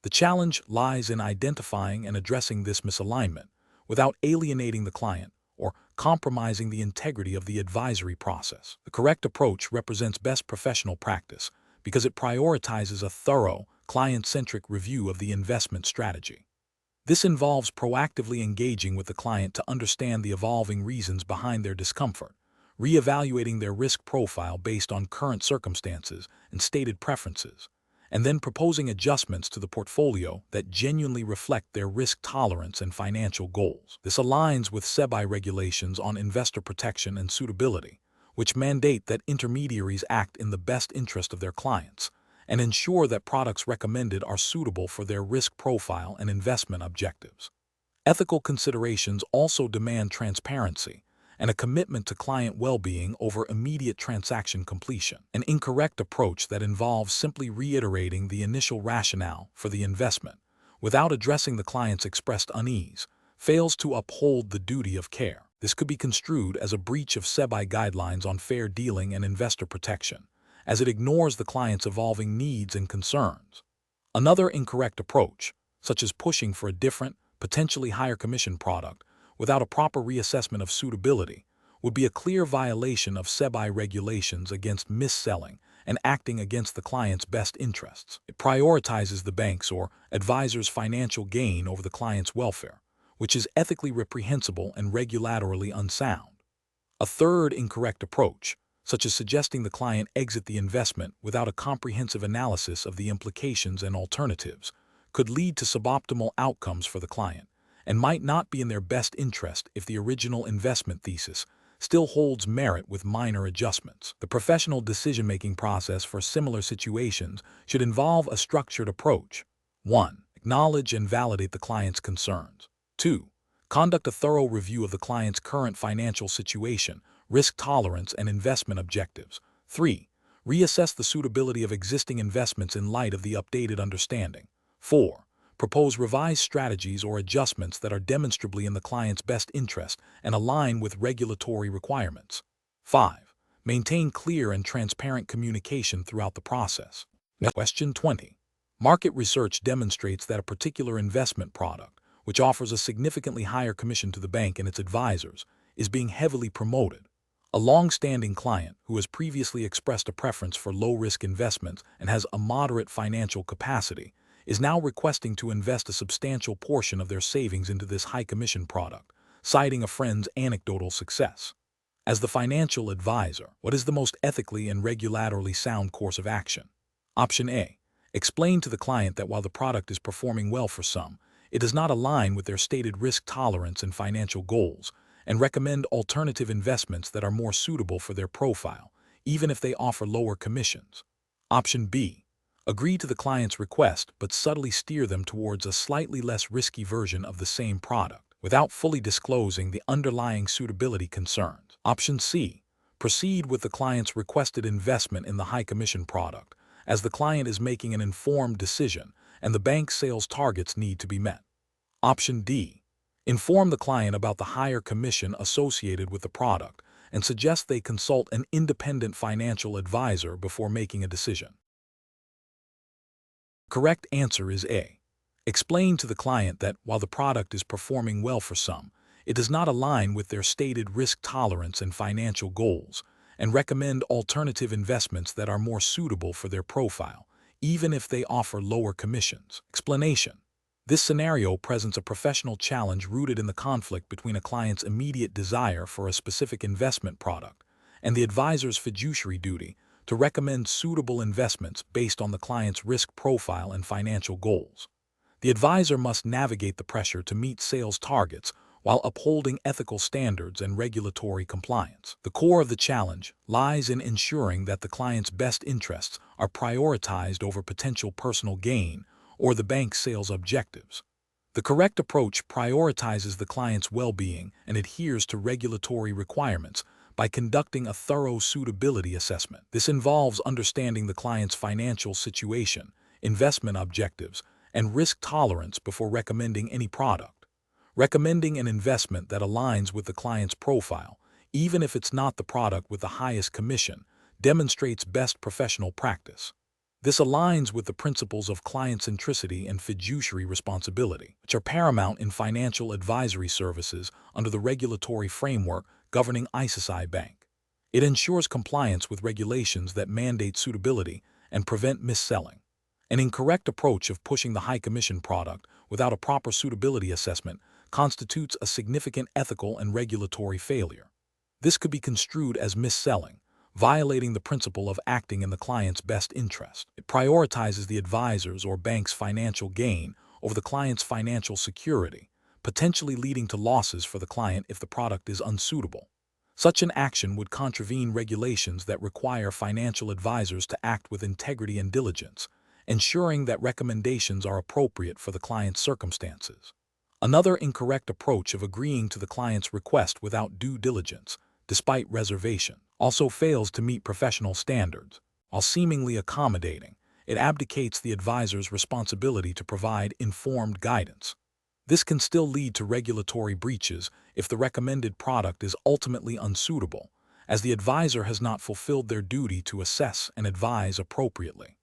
The challenge lies in identifying and addressing this misalignment without alienating the client or compromising the integrity of the advisory process. The correct approach represents best professional practice because it prioritizes a thorough, client-centric review of the investment strategy. This involves proactively engaging with the client to understand the evolving reasons behind their discomfort, reevaluating their risk profile based on current circumstances and stated preferences, and then proposing adjustments to the portfolio that genuinely reflect their risk tolerance and financial goals. This aligns with SEBI regulations on investor protection and suitability, which mandate that intermediaries act in the best interest of their clients and ensure that products recommended are suitable for their risk profile and investment objectives. Ethical considerations also demand transparency and a commitment to client well-being over immediate transaction completion. An incorrect approach that involves simply reiterating the initial rationale for the investment without addressing the client's expressed unease fails to uphold the duty of care. This could be construed as a breach of SEBI guidelines on fair dealing and investor protection, as it ignores the client's evolving needs and concerns. Another incorrect approach, such as pushing for a different, potentially higher commission product without a proper reassessment of suitability, would be a clear violation of SEBI regulations against mis-selling and acting against the client's best interests. It prioritizes the bank's or advisor's financial gain over the client's welfare, which is ethically reprehensible and regulatorily unsound. A third incorrect approach, such as suggesting the client exit the investment without a comprehensive analysis of the implications and alternatives, could lead to suboptimal outcomes for the client and might not be in their best interest if the original investment thesis still holds merit with minor adjustments. The professional decision-making process for similar situations should involve a structured approach. 1. Acknowledge and validate the client's concerns. 2. Conduct a thorough review of the client's current financial situation, risk tolerance, and investment objectives. 3. Reassess the suitability of existing investments in light of the updated understanding. 4. Propose revised strategies or adjustments that are demonstrably in the client's best interest and align with regulatory requirements. 5. Maintain clear and transparent communication throughout the process. Question 20. Market research demonstrates that a particular investment product, which offers a significantly higher commission to the bank and its advisors, is being heavily promoted. A long-standing client who has previously expressed a preference for low-risk investments and has a moderate financial capacity is now requesting to invest a substantial portion of their savings into this high-commission product, citing a friend's anecdotal success. As the financial advisor, what is the most ethically and regulatorily sound course of action? Option A. Explain to the client that while the product is performing well for some, it does not align with their stated risk tolerance and financial goals, and recommend alternative investments that are more suitable for their profile, even if they offer lower commissions. Option B. Agree to the client's request but subtly steer them towards a slightly less risky version of the same product, without fully disclosing the underlying suitability concerns. Option C. Proceed with the client's requested investment in the high-commission product, as the client is making an informed decision and the bank's sales targets need to be met. Option D. Inform the client about the higher commission associated with the product and suggest they consult an independent financial advisor before making a decision. Correct answer is A. Explain to the client that while the product is performing well for some, it does not align with their stated risk tolerance and financial goals, and recommend alternative investments that are more suitable for their profile, even if they offer lower commissions. Explanation. This scenario presents a professional challenge rooted in the conflict between a client's immediate desire for a specific investment product and the advisor's fiduciary duty to recommend suitable investments based on the client's risk profile and financial goals. The advisor must navigate the pressure to meet sales targets while upholding ethical standards and regulatory compliance. The core of the challenge lies in ensuring that the client's best interests are prioritized over potential personal gain or the bank's sales objectives. The correct approach prioritizes the client's well-being and adheres to regulatory requirements by conducting a thorough suitability assessment. This involves understanding the client's financial situation, investment objectives, and risk tolerance before recommending any product. Recommending an investment that aligns with the client's profile, even if it's not the product with the highest commission, demonstrates best professional practice. This aligns with the principles of client centricity and fiduciary responsibility, which are paramount in financial advisory services under the regulatory framework governing ICICI Bank. It ensures compliance with regulations that mandate suitability and prevent mis-selling. An incorrect approach of pushing the high-commission product without a proper suitability assessment constitutes a significant ethical and regulatory failure. This could be construed as mis-selling, violating the principle of acting in the client's best interest. It prioritizes the advisor's or bank's financial gain over the client's financial security, potentially leading to losses for the client if the product is unsuitable. Such an action would contravene regulations that require financial advisors to act with integrity and diligence, ensuring that recommendations are appropriate for the client's circumstances. Another incorrect approach of agreeing to the client's request without due diligence, despite reservation, also fails to meet professional standards. While seemingly accommodating, it abdicates the advisor's responsibility to provide informed guidance. This can still lead to regulatory breaches if the recommended product is ultimately unsuitable, as the advisor has not fulfilled their duty to assess and advise appropriately.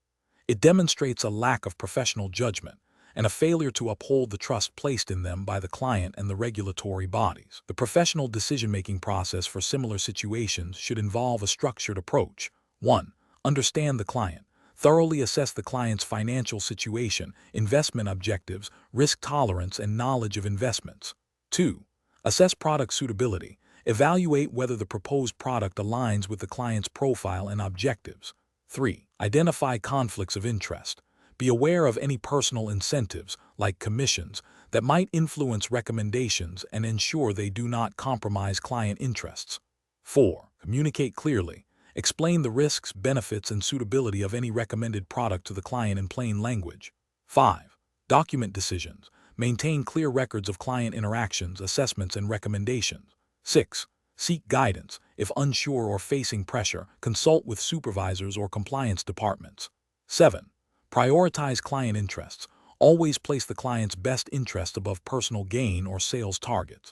It demonstrates a lack of professional judgment and a failure to uphold the trust placed in them by the client and the regulatory bodies. The professional decision-making process for similar situations should involve a structured approach. 1. Understand the client. Thoroughly assess the client's financial situation, investment objectives, risk tolerance, and knowledge of investments. 2. Assess product suitability. Evaluate whether the proposed product aligns with the client's profile and objectives. 3. Identify conflicts of interest. Be aware of any personal incentives, like commissions, that might influence recommendations and ensure they do not compromise client interests. 4. Communicate clearly. Explain the risks, benefits, and suitability of any recommended product to the client in plain language. 5. Document decisions. Maintain clear records of client interactions, assessments, and recommendations. 6. Seek guidance. If unsure or facing pressure, consult with supervisors or compliance departments. 7. Prioritize client interests. Always place the client's best interest above personal gain or sales targets.